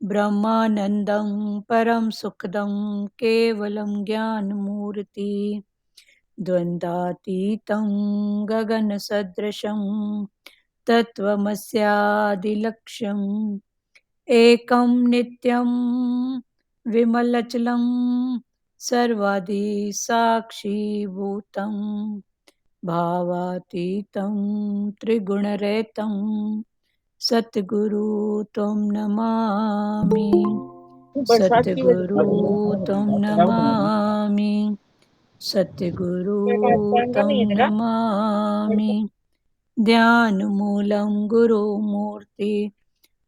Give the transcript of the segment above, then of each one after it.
ब्रह्मानंदं परम सुखदं केवलं ज्ञानमूर्ति द्वन्द्वातीतं गगनसदृशं तत्त्वमस्यादिलक्ष्यम् एकं नित्यं विमलचलं सर्वादि साक्षीभूतं भावातीतं त्रिगुणरहितं सतगुरु त्वं नमामि। बरसात की सतगुरु त्वं वजह नमामि। सतगुरु से त्वं नहीं है ना। नमामि। ध्यानमूलं गुरुमूर्ति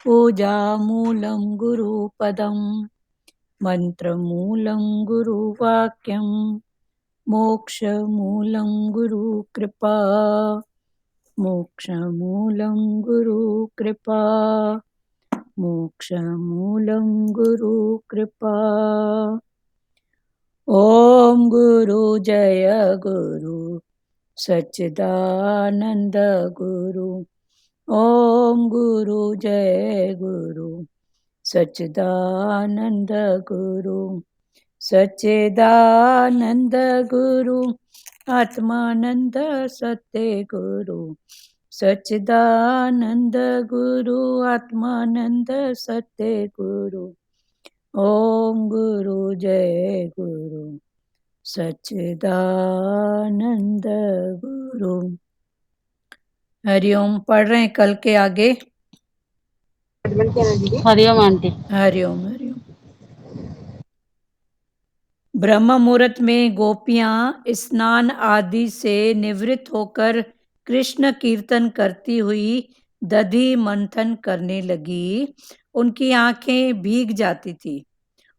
पूजामूलं गुरुपदं मन्त्रमूलं गुरुवाक्यं मोक्षमूलं गुरुकृपा। मोक्षमूलं गुरुकृपा। मोक्षमूलं गुरुकृपा। ॐ गुरु जय गुरु सच्चिदानंद गुरु। ॐ गुरु जय गुरु सच्चिदानंद गुरु। सच्चिदानंद गुरु आत्मानंद सत्य गुरु। सच्चिदानंद गुरु आत्मानंद सत्य गुरु। ओम गुरु जय गुरु सच्चिदानंद गुरु। हरिओम। पढ़ रहे हैं कल के आगे। हरिओम आंटी। हरिओम हरिओम। ब्रह्म मुहूर्त में गोपियां स्नान आदि से निवृत्त होकर कृष्ण कीर्तन करती हुई दधि मंथन करने लगी। उनकी आंखें भीग जाती थी।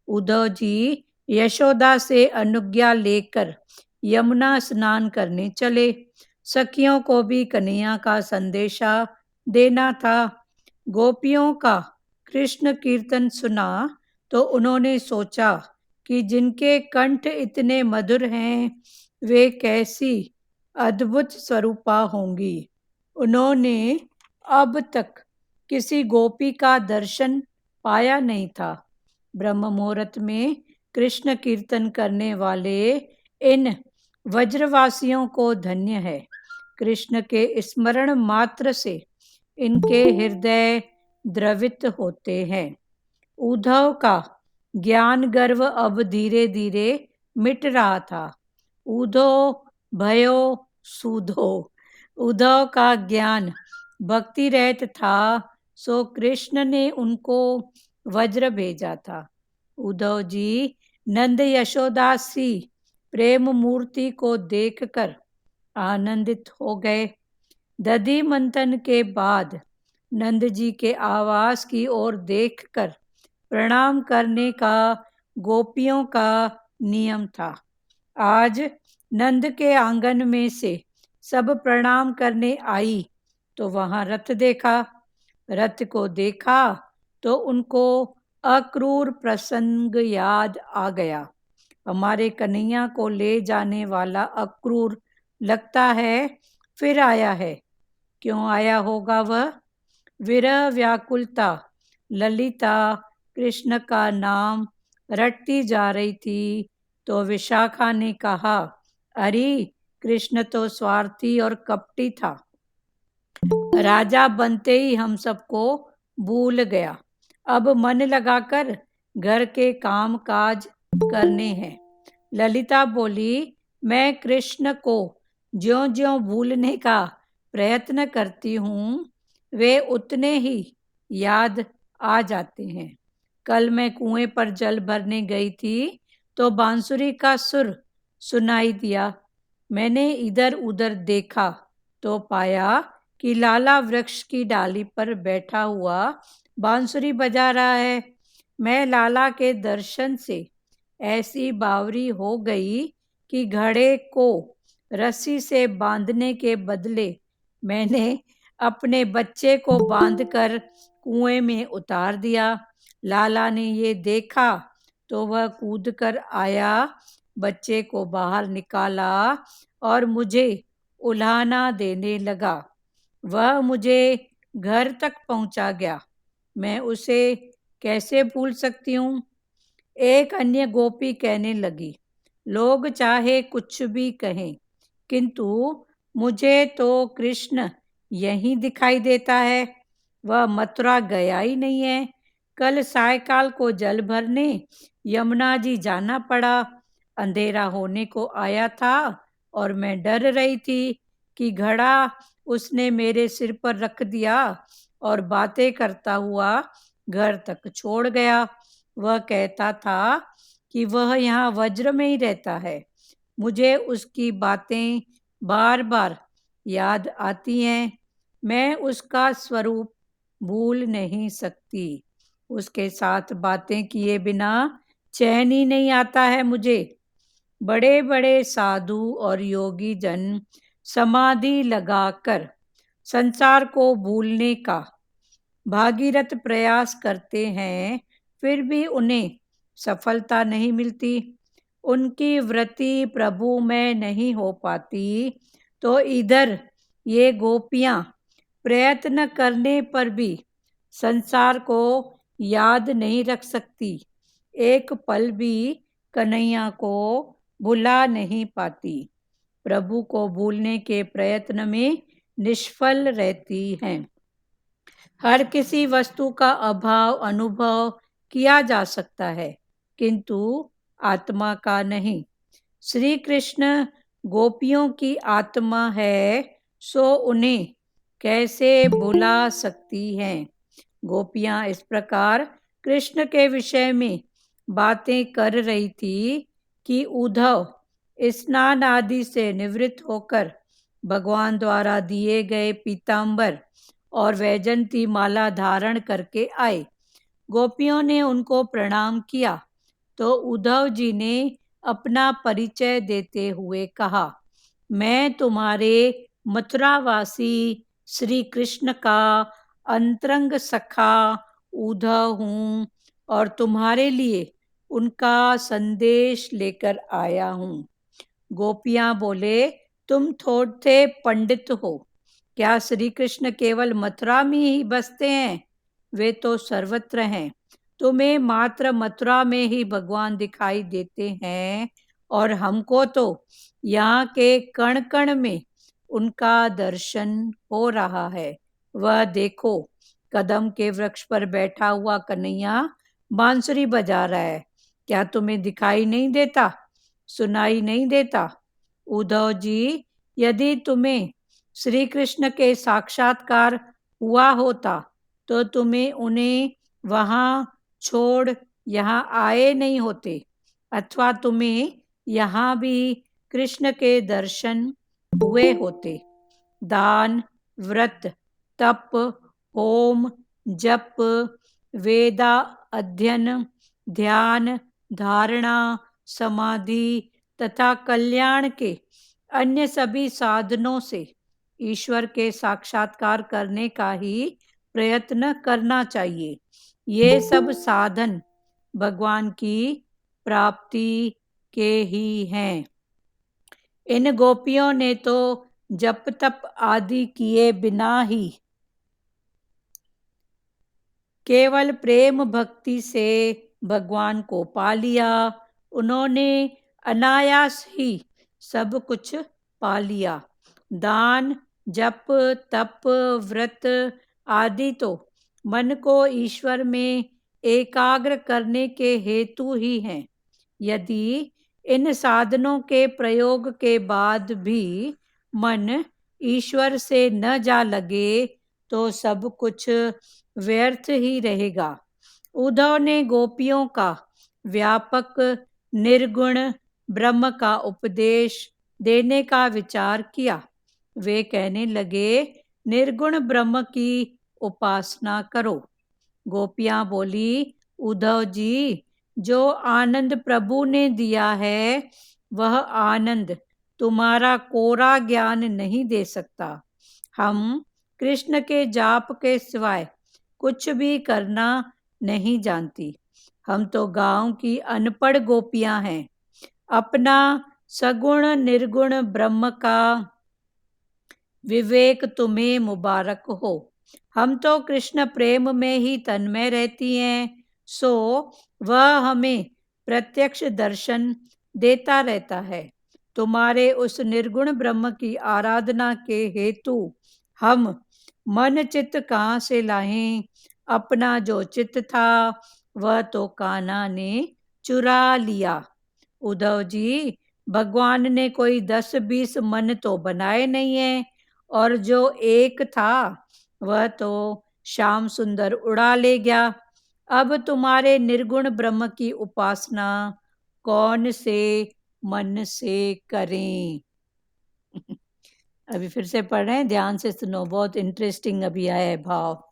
उद्धव जी यशोदा से अनुज्ञा लेकर यमुना स्नान करने चले। सखियों को भी कन्हैया का संदेशा देना था। गोपियों का कृष्ण कीर्तन सुना तो उन्होंने सोचा कि जिनके कंठ इतने मधुर हैं वे कैसी अद्भुत स्वरूपा होंगी। उन्होंने अब तक किसी गोपी का दर्शन पाया नहीं था। ब्रह्म मुहूर्त में कृष्ण कीर्तन करने वाले इन वज्रवासियों को धन्य है। कृष्ण के स्मरण मात्र से इनके हृदय द्रवित होते हैं। उद्धव का ज्ञान गर्व अब धीरे धीरे मिट रहा था। उद्धो भयो सूधो। उद्धव का ज्ञान भक्ति रहित था, सो कृष्ण ने उनको वज्र भेजा था। उद्धव जी नंद यशोदा सी प्रेम मूर्ति को देखकर आनंदित हो गए। दधि मंथन के बाद नंद जी के आवास की ओर देखकर प्रणाम करने का गोपियों का नियम था। आज नंद के आंगन में से सब प्रणाम करने आई तो वहां रथ देखा। रथ को देखा तो उनको अक्रूर प्रसंग याद आ गया। हमारे कन्हैया को ले जाने वाला अक्रूर लगता है फिर आया है। क्यों आया होगा वह? विरह व्याकुलता ललिता कृष्ण का नाम रटती जा रही थी तो विशाखा ने कहा, अरे कृष्ण तो स्वार्थी और कपटी था, राजा बनते ही हम सबको भूल गया। अब मन लगाकर घर के काम काज करने हैं। ललिता बोली, मैं कृष्ण को ज्यों ज्यों भूलने का प्रयत्न करती हूँ वे उतने ही याद आ जाते हैं। कल मैं कुएं पर जल भरने गई थी तो बांसुरी का सुर सुनाई दिया। मैंने इधर उधर देखा तो पाया कि लाला वृक्ष की डाली पर बैठा हुआ बांसुरी बजा रहा है। मैं लाला के दर्शन से ऐसी बावरी हो गई कि घड़े को रस्सी से बांधने के बदले मैंने अपने बच्चे को बांधकर कुएं में उतार दिया। लाला ने ये देखा तो वह कूदकर आया, बच्चे को बाहर निकाला और मुझे उल्हाना देने लगा। वह मुझे घर तक पहुंचा गया। मैं उसे कैसे भूल सकती हूँ? एक अन्य गोपी कहने लगी, लोग चाहे कुछ भी कहें, किंतु मुझे तो कृष्ण यहीं दिखाई देता है। वह मथुरा गया ही नहीं है। कल सायकाल को जल भरने यमुना जी जाना पड़ा। अंधेरा होने को आया था और मैं डर रही थी कि घड़ा उसने मेरे सिर पर रख दिया और बातें करता हुआ घर तक छोड़ गया। वह कहता था कि वह यहाँ वज्र में ही रहता है। मुझे उसकी बातें बार बार याद आती हैं। मैं उसका स्वरूप भूल नहीं सकती। उसके साथ बातें किए बिना चैन ही नहीं आता है मुझे। बड़े बड़े साधु और योगी जन समाधि लगाकर संसार को भूलने का भागीरथ प्रयास करते हैं, फिर भी उन्हें सफलता नहीं मिलती। उनकी वृत्ति प्रभु में नहीं हो पाती, तो इधर ये गोपियां प्रयत्न करने पर भी संसार को याद नहीं रख सकती। एक पल भी कन्हैया को भुला नहीं पाती। प्रभु को भूलने के प्रयत्न में निष्फल रहती हैं। हर किसी वस्तु का अभाव अनुभव किया जा सकता है, किंतु आत्मा का नहीं। श्री कृष्ण गोपियों की आत्मा है, सो उन्हें कैसे भुला सकती हैं? गोपियां इस प्रकार कृष्ण के विषय में बातें कर रही थी कि उद्धव स्नान आदि से निवृत्त होकर भगवान द्वारा दिए गए पीतांबर और वैजंती माला धारण करके आए। गोपियों ने उनको प्रणाम किया तो उद्धव जी ने अपना परिचय देते हुए कहा, मैं तुम्हारे मथुरावासी श्री कृष्ण का अंतरंग सखा उद्धव हूँ और तुम्हारे लिए उनका संदेश लेकर आया हूँ। गोपियां बोले, तुम थोड़े पंडित हो। क्या श्री कृष्ण केवल मथुरा में ही बसते हैं? वे तो सर्वत्र हैं। तुम्हें मात्र मथुरा में ही भगवान दिखाई देते हैं और हमको तो यहाँ के कण कण में उनका दर्शन हो रहा है। वह देखो, कदम के वृक्ष पर बैठा हुआ कन्हैया बांसुरी बजा रहा है। क्या तुम्हें दिखाई नहीं देता, सुनाई नहीं देता? उद्धव जी, यदि तुम्हें श्री कृष्ण के साक्षात्कार हुआ होता तो तुम्हें उन्हें वहां छोड़ यहाँ आए नहीं होते, अथवा तुम्हें यहाँ भी कृष्ण के दर्शन हुए होते। दान, व्रत, तप, होम, जप, वेदा अध्ययन, ध्यान, धारणा, समाधि तथा कल्याण के अन्य सभी साधनों से ईश्वर के साक्षात्कार करने का ही प्रयत्न करना चाहिए। ये सब साधन भगवान की प्राप्ति के ही हैं। इन गोपियों ने तो जप तप आदि किए बिना ही केवल प्रेम भक्ति से भगवान को पा लिया। उन्होंने अनायास ही सब कुछ पा लिया। दान, जप, तप, व्रत आदि तो मन को ईश्वर में एकाग्र करने के हेतु ही हैं। यदि इन साधनों के प्रयोग के बाद भी मन ईश्वर से न जा लगे तो सब कुछ व्यर्थ ही रहेगा। उद्धव ने गोपियों का व्यापक निर्गुण ब्रह्म का उपदेश देने का विचार किया। वे कहने लगे, निर्गुण ब्रह्म की उपासना करो। गोपियां बोली, उद्धव जी, जो आनंद प्रभु ने दिया है वह आनंद तुम्हारा कोरा ज्ञान नहीं दे सकता। हम कृष्ण के जाप के सिवाय कुछ भी करना नहीं जानती। हम तो गांव की अनपढ़ गोपियां हैं। अपना सगुण निर्गुण ब्रह्म का विवेक तुम्हें मुबारक हो। हम तो कृष्ण प्रेम में ही तन्मय रहती हैं सो वह हमें प्रत्यक्ष दर्शन देता रहता है। तुम्हारे उस निर्गुण ब्रह्म की आराधना के हेतु हम मन चित्त कहाँ से लाएं? अपना जो चित्त था वह तो कान्हा ने चुरा लिया। उद्धव जी, भगवान ने कोई 10-20 मन तो बनाए नहीं है, और जो एक था वह तो श्याम सुंदर उड़ा ले गया। अब तुम्हारे निर्गुण ब्रह्म की उपासना कौन से मन से करें? अभी फिर से पढ़ रहे हैं, ध्यान से सुनो, बहुत इंटरेस्टिंग अभी आया है भाव।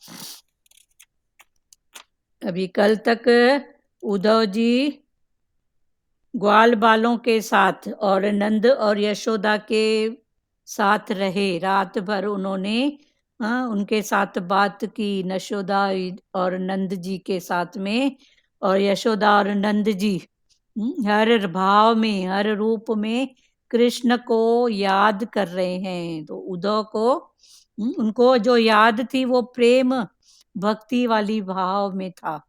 अभी कल तक उद्धव जी ग्वाल बालों के साथ और नंद और यशोदा के साथ रहे। रात भर उन्होंने उनके साथ बात की, यशोदा और नंद जी के साथ में। और यशोदा और नंद जी हर भाव में, हर रूप में कृष्ण को याद कर रहे हैं। तो उद्धव को उनको जो याद थी वो प्रेम भक्ति वाली भाव में था।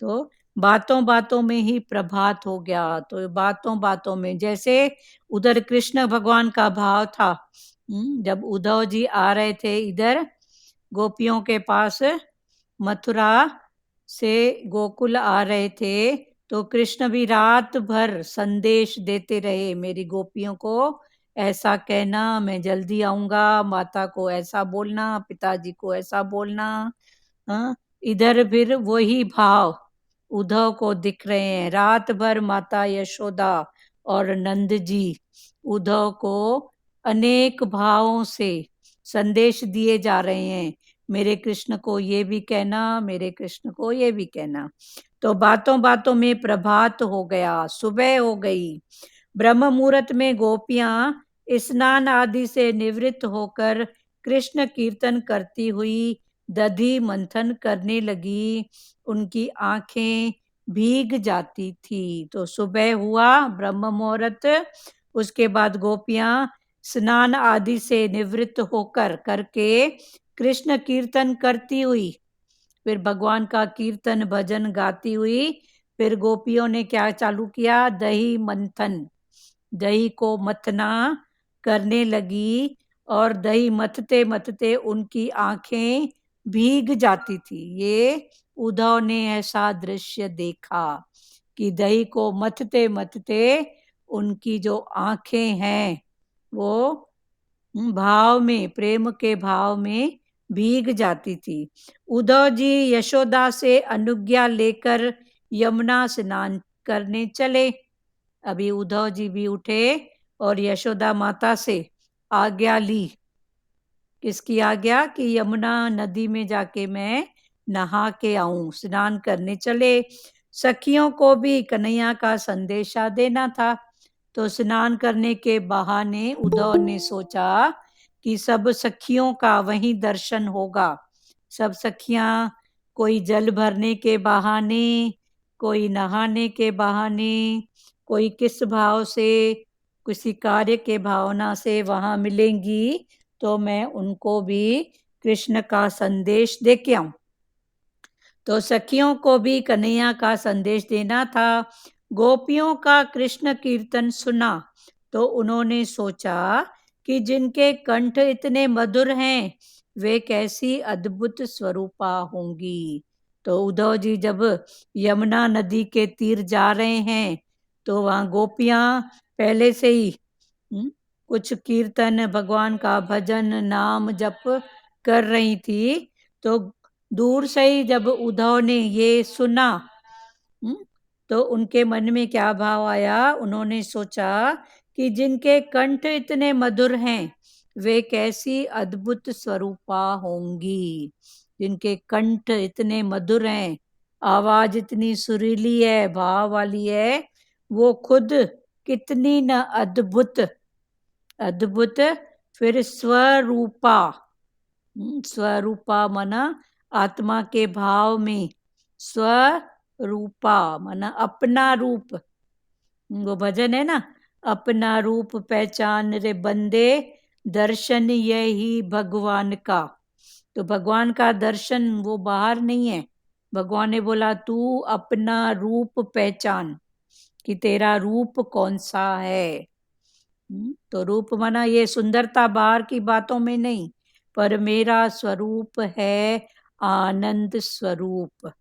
तो बातों बातों में ही प्रभात हो गया। तो बातों बातों में, जैसे उधर कृष्ण भगवान का भाव था, जब उद्धव जी आ रहे थे इधर गोपियों के पास, मथुरा से गोकुल आ रहे थे, तो कृष्ण भी रात भर संदेश देते रहे, मेरी गोपियों को ऐसा कहना, मैं जल्दी आऊंगा, माता को ऐसा बोलना, पिताजी को ऐसा बोलना। हाँ, इधर फिर वही भाव उद्धव को दिख रहे हैं। रात भर माता यशोदा और नंद जी उद्धव को अनेक भावों से संदेश दिए जा रहे हैं, मेरे कृष्ण को ये भी कहना, मेरे कृष्ण को ये भी कहना। तो बातों बातों में प्रभात हो गया, सुबह हो गई। ब्रह्म मुहूर्त में गोपियां स्नान आदि से निवृत्त होकर कृष्ण कीर्तन करती हुई दधि मंथन करने लगी। उनकी आंखें भीग जाती थी। तो सुबह हुआ ब्रह्म मुहूर्त, उसके बाद गोपियां स्नान आदि से निवृत्त होकर करके कृष्ण कीर्तन करती हुई, फिर भगवान का कीर्तन भजन गाती हुई, फिर गोपियों ने क्या चालू किया? दही मंथन, दही को मथना करने लगी। और दही मथते मथते उनकी आंखें भीग जाती थी। ये उद्धव ने ऐसा दृश्य देखा कि दही को मथते मथते उनकी जो आंखें हैं वो भाव में, प्रेम के भाव में भीग जाती थी। उद्धव जी यशोदा से अनुज्ञा लेकर यमुना स्नान करने चले। अभी उद्धव जी भी उठे और यशोदा माता से आज्ञा ली। किसकी आज्ञा? कि यमुना नदी में जाके मैं नहा के आऊं, स्नान करने चले। सखियों को भी कन्हैया का संदेशा देना था। तो स्नान करने के बहाने उद्धव ने सोचा कि सब सखियों का वहीं दर्शन होगा। सब सखियां, कोई जल भरने के बहाने, कोई नहाने के बहाने, कोई किस भाव से, किसी कार्य के भावना से वहां मिलेंगी। तो मैं उनको भी कृष्ण का संदेश दे के आऊं। तो सखियों को भी कन्हैया का संदेश देना था। गोपियों का कृष्ण कीर्तन सुना तो उन्होंने सोचा कि जिनके कंठ इतने मधुर हैं वे कैसी अद्भुत स्वरूपा होंगी। तो उद्धव जी जब यमुना नदी के तीर जा रहे हैं तो वहां गोपियां पहले से ही कुछ कीर्तन, भगवान का भजन, नाम जप कर रही थी। तो दूर से ही जब उद्धव ने ये सुना तो उनके मन में क्या भाव आया? उन्होंने सोचा कि जिनके कंठ इतने मधुर हैं वे कैसी अद्भुत स्वरूपा होंगी। जिनके कंठ इतने मधुर हैं, आवाज इतनी सुरीली है, भाव वाली है, वो खुद कितनी न अद्भुत, अद्भुत। फिर स्वरूपा, स्वरूपा माना आत्मा के भाव में, स्वरूपा माना अपना रूप। वो भजन है ना, अपना रूप पहचान रे बंदे, दर्शन यही भगवान का। तो भगवान का दर्शन वो बाहर नहीं है, भगवान ने बोला तू अपना रूप पहचान कि तेरा रूप कौन सा है। तो रूप माना ये सुंदरता बाहर की बातों में नहीं, पर मेरा स्वरूप है आनंद स्वरूप।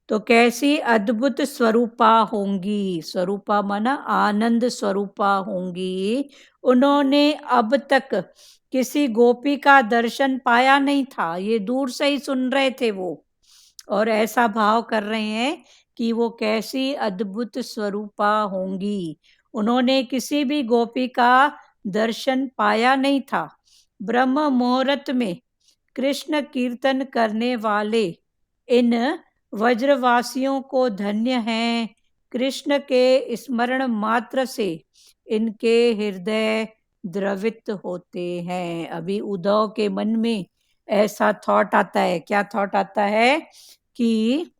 तो कैसी अद्भुत स्वरूपा होंगी, स्वरूपा माना आनंद स्वरूपा होंगी। उन्होंने अब तक किसी गोपी का दर्शन पाया नहीं था, ये दूर से ही सुन रहे थे वो, और ऐसा भाव कर रहे हैं कि वो कैसी अद्भुत स्वरूपा होंगी। उन्होंने किसी भी गोपी का दर्शन पाया नहीं था। ब्रह्म मुहूर्त में कृष्ण कीर्तन करने वाले इन व्रजवासियों को धन्य हैं। कृष्ण के स्मरण मात्र से इनके हृदय द्रवित होते हैं। अभी उद्धव के मन में ऐसा थॉट आता है। क्या थॉट आता है कि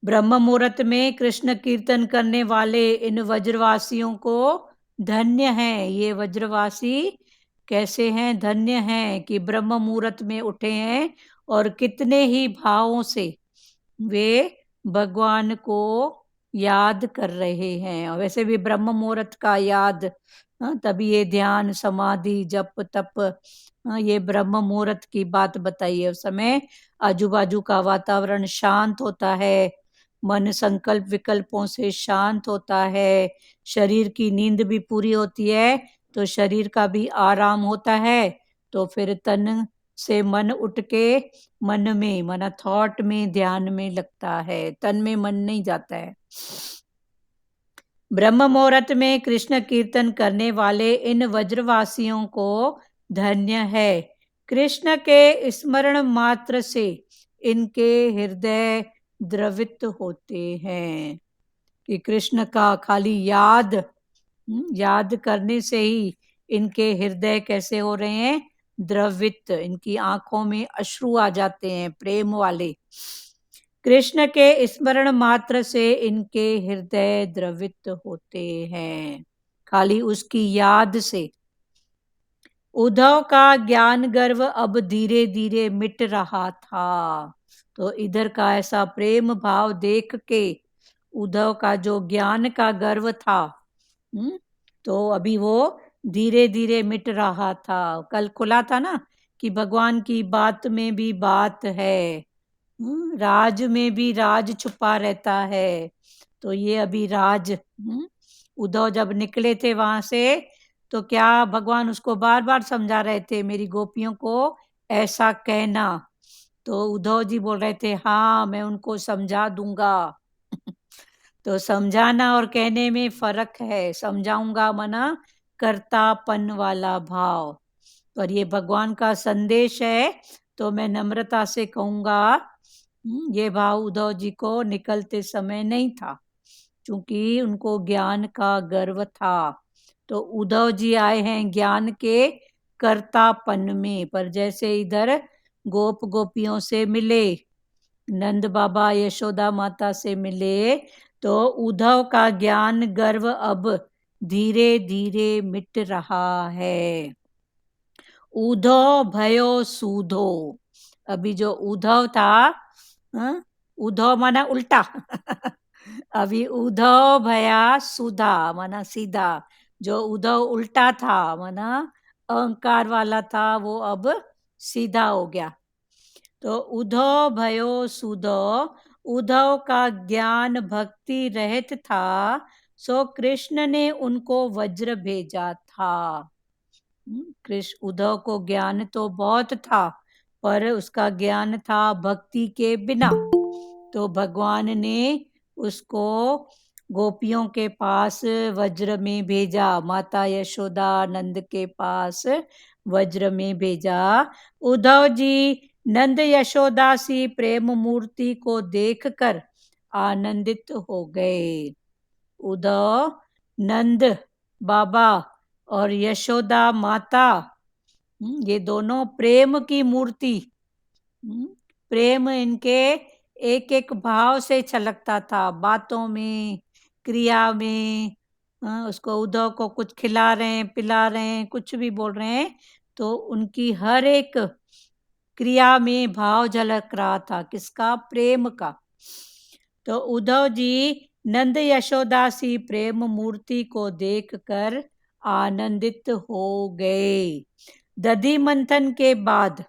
ब्रह्म मुहूर्त में कृष्ण कीर्तन करने वाले इन व्रजवासियों को धन्य हैं। ये व्रजवासी कैसे हैं? धन्य हैं कि ब्रह्म मुहूर्त में उठे हैं और कितने ही भावों से वे भगवान को याद कर रहे हैं। और वैसे भी ब्रह्म मुहूर्त का याद, तभी ये ध्यान समाधि जप तप, ये ब्रह्म मुहूर्त की बात बताई है। उस समय आजू बाजू का वातावरण शांत होता है, मन संकल्प विकल्पों से शांत होता है, शरीर की नींद भी पूरी होती है, तो शरीर का भी आराम होता है। तो फिर तन से मन उठ के मन में माना थॉट में ध्यान में लगता है, तन में मन नहीं जाता है। ब्रह्म मुहूर्त में कृष्ण कीर्तन करने वाले इन व्रजवासियों को धन्य है। कृष्ण के स्मरण मात्र से इनके हृदय द्रवित होते हैं। कि कृष्ण का खाली याद करने से ही इनके हृदय कैसे हो रहे हैं? द्रवित। इनकी आंखों में अश्रु आ जाते हैं प्रेम वाले। कृष्ण के स्मरण मात्र से इनके हृदय द्रवित होते हैं, खाली उसकी याद से। उद्धव का ज्ञान गर्व अब धीरे धीरे मिट रहा था। तो इधर का ऐसा प्रेम भाव देख के उद्धव का जो ज्ञान का गर्व था, तो अभी वो धीरे धीरे मिट रहा था। कल खुला था ना कि भगवान की बात में भी बात है, राज में भी राज छुपा रहता है। तो ये अभी राज, उद्धव जब निकले थे वहां से, तो क्या भगवान उसको बार बार समझा रहे थे मेरी गोपियों को ऐसा कहना। तो उद्धव जी बोल रहे थे हाँ मैं उनको समझा दूंगा। तो समझाना और कहने में फर्क है। समझाऊंगा मना कर्तापन वाला भाव, पर ये भगवान का संदेश है तो मैं नम्रता से कहूंगा। ये भाव उद्धव जी को निकलते समय नहीं था, क्योंकि उनको ज्ञान का गर्व था। तो उद्धव जी आए हैं ज्ञान के कर्तापन में। पर जैसे इधर गोप गोपियों से मिले, नंद बाबा यशोदा माता से मिले, तो उद्धव का ज्ञान गर्व अब धीरे धीरे मिट रहा है। उद्धव भयो सूधो। अभी जो उद्धव था, उद्धव माना उल्टा अभी उद्धव भया सुधा माना सीधा। जो उद्धव उल्टा था माना अहंकार वाला था, वो अब सीधा हो गया। तो उद्धव भयो सुधो। उद्धव का ज्ञान भक्ति रहित था, सो कृष्ण ने उनको वज्र भेजा था। कृष्ण उद्धव को ज्ञान तो बहुत था, पर उसका ज्ञान था भक्ति के बिना। तो भगवान ने उसको गोपियों के पास वज्र में भेजा, माता यशोदा नंद के पास वज्र में भेजा। उद्धव जी नंद यशोदा सी प्रेम मूर्ति को देखकर आनंदित हो गए। उद्धव नंद बाबा और यशोदा माता, ये दोनों प्रेम की मूर्ति, प्रेम इनके एक एक भाव से छलकता था, बातों में क्रिया में। उसको उद्धव को कुछ खिला रहे हैं पिला रहे हैं कुछ भी बोल रहे हैं, तो उनकी हर एक क्रिया में भाव झलक रहा था, किसका? प्रेम का। तो उद्धव जी नंद यशोदासी प्रेम मूर्ति को देखकर आनंदित हो गए। दधी मंथन के बाद,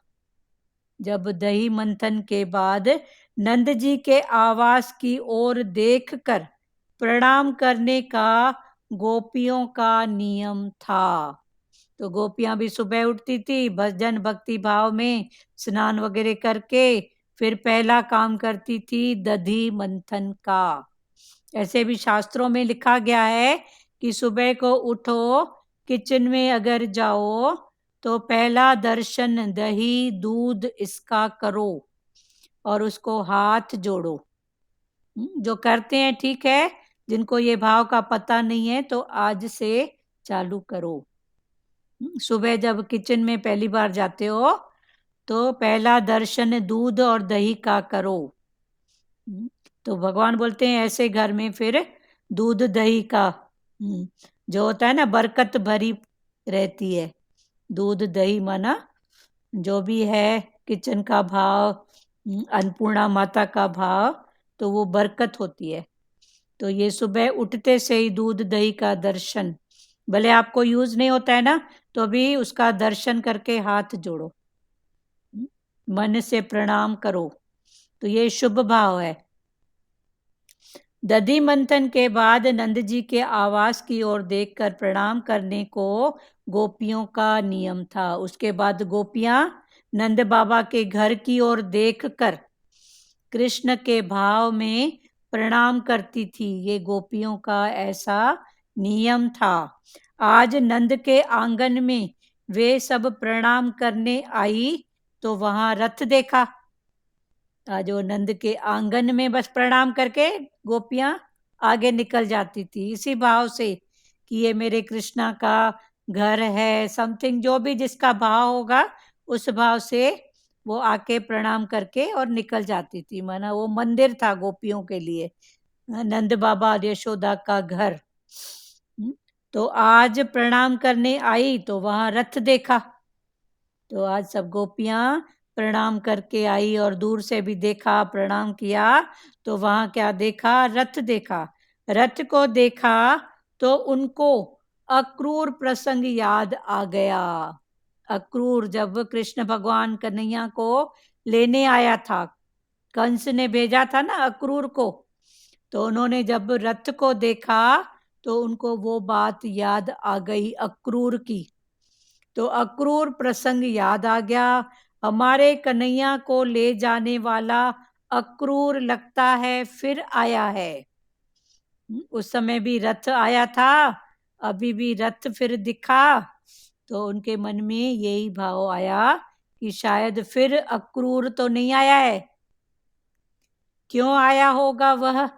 जब दही मंथन के बाद नंद जी के आवास की ओर देखकर प्रणाम करने का गोपियों का नियम था। तो गोपियां भी सुबह उठती थी, भजन भक्ति भाव में स्नान वगैरह करके फिर पहला काम करती थी दधी मंथन का। ऐसे भी शास्त्रों में लिखा गया है कि सुबह को उठो, किचन में अगर जाओ तो पहला दर्शन दही दूध इसका करो और उसको हाथ जोड़ो। जो करते हैं ठीक है, जिनको ये भाव का पता नहीं है तो आज से चालू करो। सुबह जब किचन में पहली बार जाते हो तो पहला दर्शन दूध और दही का करो। तो भगवान बोलते हैं ऐसे घर में फिर दूध दही का जो होता है ना, बरकत भरी रहती है। दूध दही माना जो भी है किचन का भाव, अन्नपूर्णा माता का भाव, तो वो बरकत होती है। तो ये सुबह उठते से ही दूध दही का दर्शन, भले आपको यूज नहीं होता है ना, तो भी उसका दर्शन करके हाथ जोड़ो, मन से प्रणाम करो, तो ये शुभ भाव है। दधी मंथन के बाद नंद जी के आवास की ओर देखकर प्रणाम करने को गोपियों का नियम था। उसके बाद गोपियां नंद बाबा के घर की ओर देखकर कृष्ण के भाव में प्रणाम करती थी। ये गोपियों का ऐसा नियम था। आज नंद के आंगन में वे सब प्रणाम करने आई तो वहां रथ देखा। आज वो नंद के आंगन में बस प्रणाम करके गोपियां आगे निकल जाती थी, इसी भाव से कि ये मेरे कृष्णा का घर है, समथिंग जो भी जिसका भाव होगा उस भाव से वो आके प्रणाम करके और निकल जाती थी। माना वो मंदिर था गोपियों के लिए, नंद बाबा और यशोदा का घर। तो आज प्रणाम करने आई तो वहां रथ देखा। तो आज सब गोपियां प्रणाम करके आई और दूर से भी देखा, प्रणाम किया, तो वहां क्या देखा? रथ देखा। रथ को देखा तो उनको अक्रूर प्रसंग याद आ गया। अक्रूर, जब कृष्ण भगवान कन्हैया को लेने आया था, कंस ने भेजा था ना अक्रूर को, तो उन्होंने जब रथ को देखा तो उनको वो बात याद आ गई अक्रूर की। तो अक्रूर प्रसंग याद आ गया। हमारे कन्हैया को ले जाने वाला अक्रूर लगता है फिर आया है। उस समय भी रथ आया था, अभी भी रथ फिर दिखा, तो उनके मन में यही भाव आया कि शायद फिर अक्रूर तो नहीं आया है। क्यों आया होगा वह?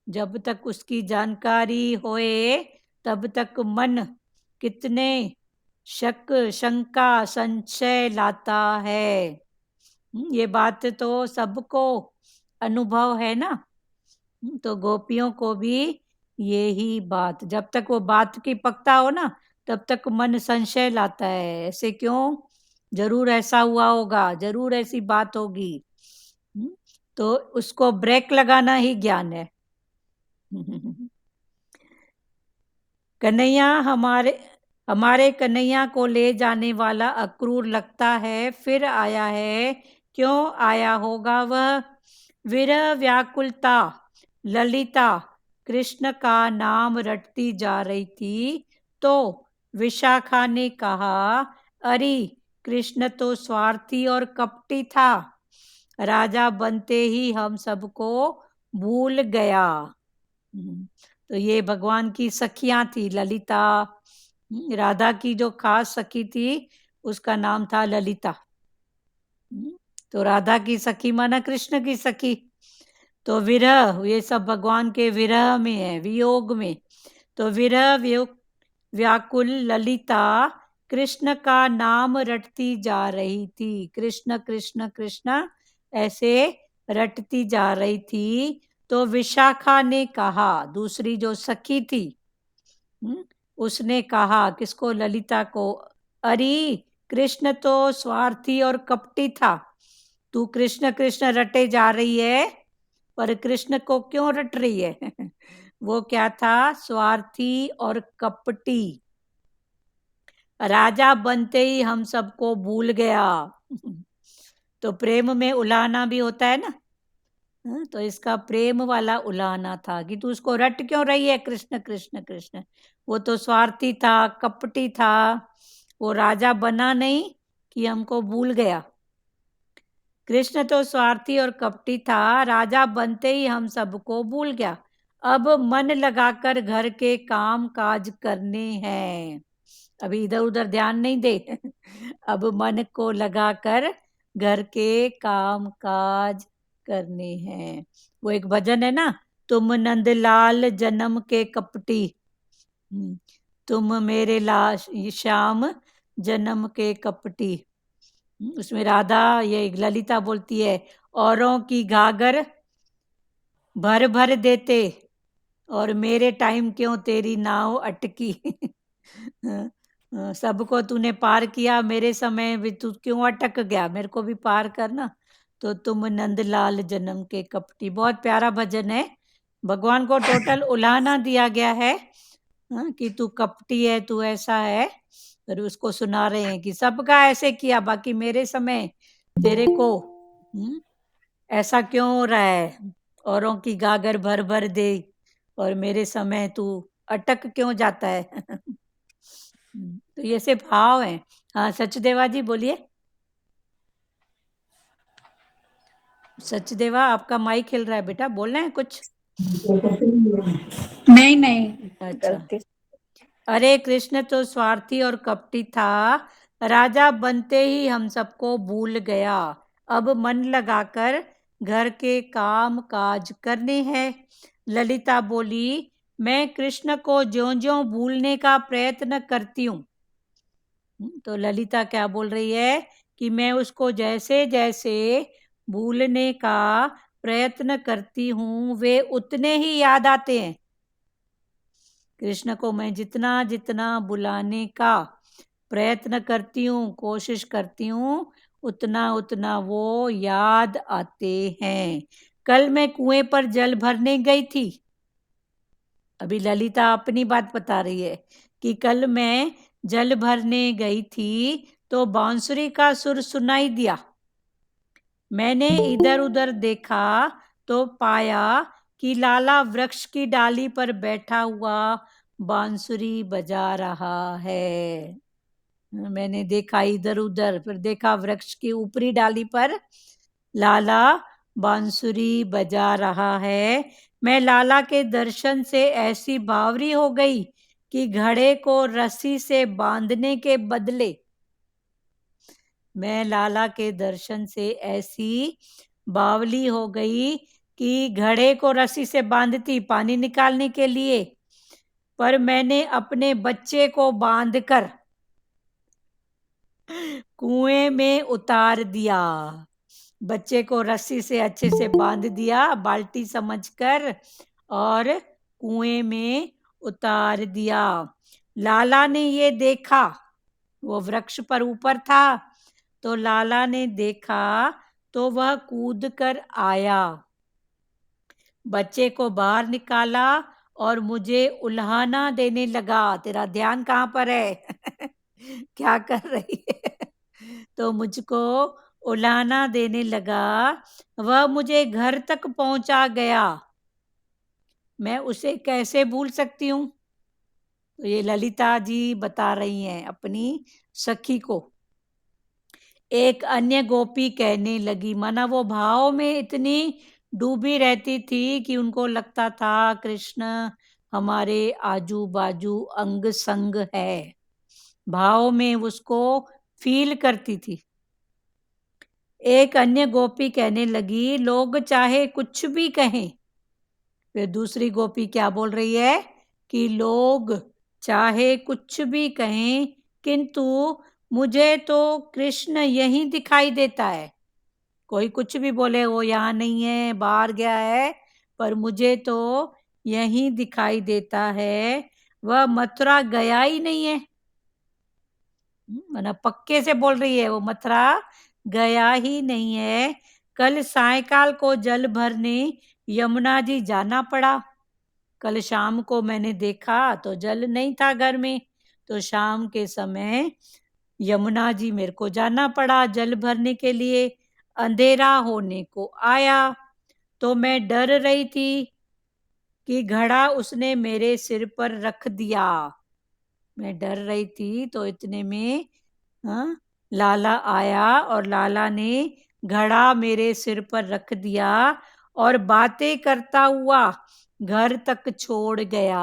जब तक उसकी जानकारी होए तब तक मन कितने शक शंका संशय लाता है। ये बात तो सबको अनुभव है ना। तो गोपियों को भी यही बात, जब तक वो बात की पक्का हो ना तब तक मन संशय लाता है। ऐसे क्यों? जरूर ऐसा हुआ होगा, जरूर ऐसी बात होगी। तो उसको ब्रेक लगाना ही ज्ञान है। कन्हैया हमारे कन्हैया को ले जाने वाला अक्रूर लगता है फिर आया है। क्यों आया होगा वह? विरह व्याकुलता ललिता कृष्ण का नाम रटती जा रही थी तो विशाखा ने कहा, अरे कृष्ण तो स्वार्थी और कपटी था, राजा बनते ही हम सबको भूल गया। तो ये भगवान की सखियां थी ललिता। राधा की जो खास सखी थी उसका नाम था ललिता। तो राधा की सखी माना कृष्ण की सखी। तो विरह, ये सब भगवान के विरह में है, वियोग में। तो विरह व्याकुल ललिता कृष्ण का नाम रटती जा रही थी। कृष्ण कृष्ण कृष्ण ऐसे रटती जा रही थी। तो विशाखा ने कहा, दूसरी जो सखी थी, उसने कहा किसको? ललिता को, अरे कृष्ण तो स्वार्थी और कपटी था। तू कृष्ण कृष्ण रटे जा रही है, पर कृष्ण को क्यों रट रही है? वो क्या था? स्वार्थी और कपटी। राजा बनते ही हम सबको भूल गया। तो प्रेम में उलाहना भी होता है ना। तो इसका प्रेम वाला उलाहना था कि तू उसको रट क्यों रही है, कृष्ण कृष्ण कृष्ण। वो तो स्वार्थी था, कपटी था, वो राजा बना नहीं कि हमको भूल गया। कृष्ण तो स्वार्थी और कपटी था, राजा बनते ही हम सबको भूल गया। अब मन लगाकर घर के काम काज करने हैं। अभी इधर उधर ध्यान नहीं दे। अब मन को लगाकर घर के काम काज करने हैं। वो एक भजन है ना, तुम नंदलाल जन्म के कपटी, तुम मेरे लाश श्याम जन्म के कपटी। उसमें राधा, ये ललिता बोलती है, औरों की घाघर भर भर देते और मेरे टाइम क्यों तेरी नाव अटकी। सबको तूने पार किया, मेरे समय भी तू क्यों अटक गया, मेरे को भी पार करना। तो तुम नंदलाल जन्म के कपटी, बहुत प्यारा भजन है। भगवान को टोटल उलाहना दिया गया है कि तू कपटी है, तू ऐसा है। फिर उसको सुना रहे हैं कि सबका ऐसे किया, बाकी मेरे समय तेरे को ऐसा क्यों हो रहा है, औरों की गागर भर भर दे और मेरे समय तू अटक क्यों जाता है। तो ये से भाव है। हाँ सचदेवा जी बोलिए। सचदेवा आपका माइक हिल रहा है बेटा, बोलना है कुछ? नहीं नहीं, अच्छा। गलती। अरे कृष्ण तो स्वार्थी और कपटी था, राजा बनते ही हम सबको भूल गया। अब मन लगाकर घर के काम काज करने हैं। ललिता बोली, मैं कृष्ण को ज्यों ज्यों भूलने का प्रयत्न करती हूँ। तो ललिता क्या बोल रही है कि मैं उसको जैसे जैसे भूलने का प्रयत्न करती हूँ, वे उतने ही याद आते हैं। कृष्ण को मैं जितना जितना बुलाने का प्रयत्न करती हूँ, कोशिश करती हूँ, उतना उतना वो याद आते हैं। कल मैं कुएं पर जल भरने गई थी। अभी ललिता अपनी बात बता रही है कि कल मैं जल भरने गई थी तो बांसुरी का सुर सुनाई दिया। मैंने इधर उधर देखा तो पाया कि लाला वृक्ष की डाली पर बैठा हुआ बांसुरी बजा रहा है। मैंने देखा इधर उधर, फिर देखा वृक्ष की ऊपरी डाली पर लाला बांसुरी बजा रहा है। मैं लाला के दर्शन से ऐसी बावरी हो गई कि घड़े को रस्सी से बांधने के बदले, मैं लाला के दर्शन से ऐसी बावली हो गई कि घड़े को रस्सी से बांधती पानी निकालने के लिए, पर मैंने अपने बच्चे को बांधकर कुएं में उतार दिया। बच्चे को रस्सी से अच्छे से बांध दिया बाल्टी समझकर और कुएं में उतार दिया। लाला ने ये देखा, वो वृक्ष पर ऊपर था, तो लाला ने देखा तो वह कूद कर आया, बच्चे को बाहर निकाला और मुझे उल्हाना देने लगा। तेरा ध्यान कहाँ पर है? क्या कर रही है? तो मुझको उलाहना देने लगा। वह मुझे घर तक पहुंचा गया। मैं उसे कैसे भूल सकती हूँ? तो ये ललिता जी बता रही हैं अपनी सखी को। एक अन्य गोपी कहने लगी, माना वो भाव में इतनी डूबी रहती थी कि उनको लगता था कृष्ण हमारे आजू बाजू अंग संग है, भाव में उसको फील करती थी। एक अन्य गोपी कहने लगी, लोग चाहे कुछ भी कहें। फिर दूसरी गोपी क्या बोल रही है कि लोग चाहे कुछ भी कहें, किंतु मुझे तो कृष्ण यहीं दिखाई देता है। कोई कुछ भी बोले, वो यहाँ नहीं है, बाहर गया है, पर मुझे तो यहीं दिखाई देता है, वह मथुरा गया ही नहीं है। मतलब पक्के से बोल रही है, वो मथुरा गया ही नहीं है। कल सायंकाल को जल भरने यमुना जी जाना पड़ा। कल शाम को मैंने देखा तो जल नहीं था घर में, तो शाम के समय यमुना जी मेरे को जाना पड़ा जल भरने के लिए। अंधेरा होने को आया तो मैं डर रही थी कि घड़ा उसने मेरे सिर पर रख दिया। मैं डर रही थी तो इतने में हाँ, लाला आया और लाला ने घड़ा मेरे सिर पर रख दिया और बातें करता हुआ घर तक छोड़ गया।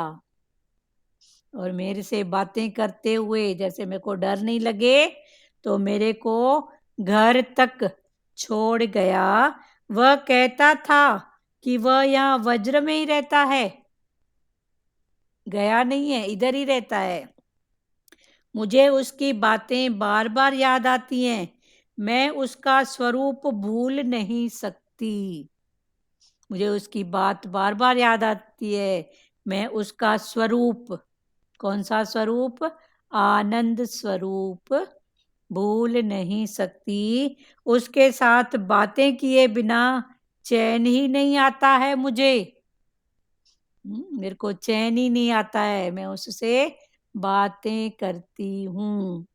और मेरे से बातें करते हुए, जैसे मेरे को डर नहीं लगे, तो मेरे को घर तक छोड़ गया। वह कहता था कि वह यहाँ वज्र में ही रहता है, गया नहीं है, इधर ही रहता है। मुझे उसकी बातें बार बार याद आती हैं, मैं उसका स्वरूप भूल नहीं सकती। मुझे उसकी बात बार बार याद आती है, मैं उसका स्वरूप, कौन सा स्वरूप? आनंद स्वरूप भूल नहीं सकती। उसके साथ बातें किए बिना चैन ही नहीं आता है मुझे। मेरे को चैन ही नहीं आता है, मैं उससे बातें करती हूँ।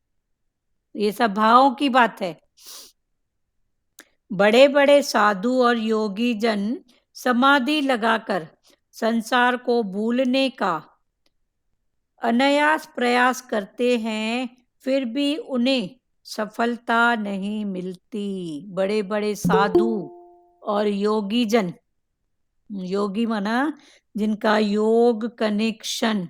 ये सब भावों की बात है। बड़े बड़े साधु और योगी जन समाधि लगाकर संसार को भूलने का अनायास प्रयास करते हैं, फिर भी उन्हें सफलता नहीं मिलती। बड़े बड़े साधु और योगी जन, योगी माना जिनका योग कनेक्शन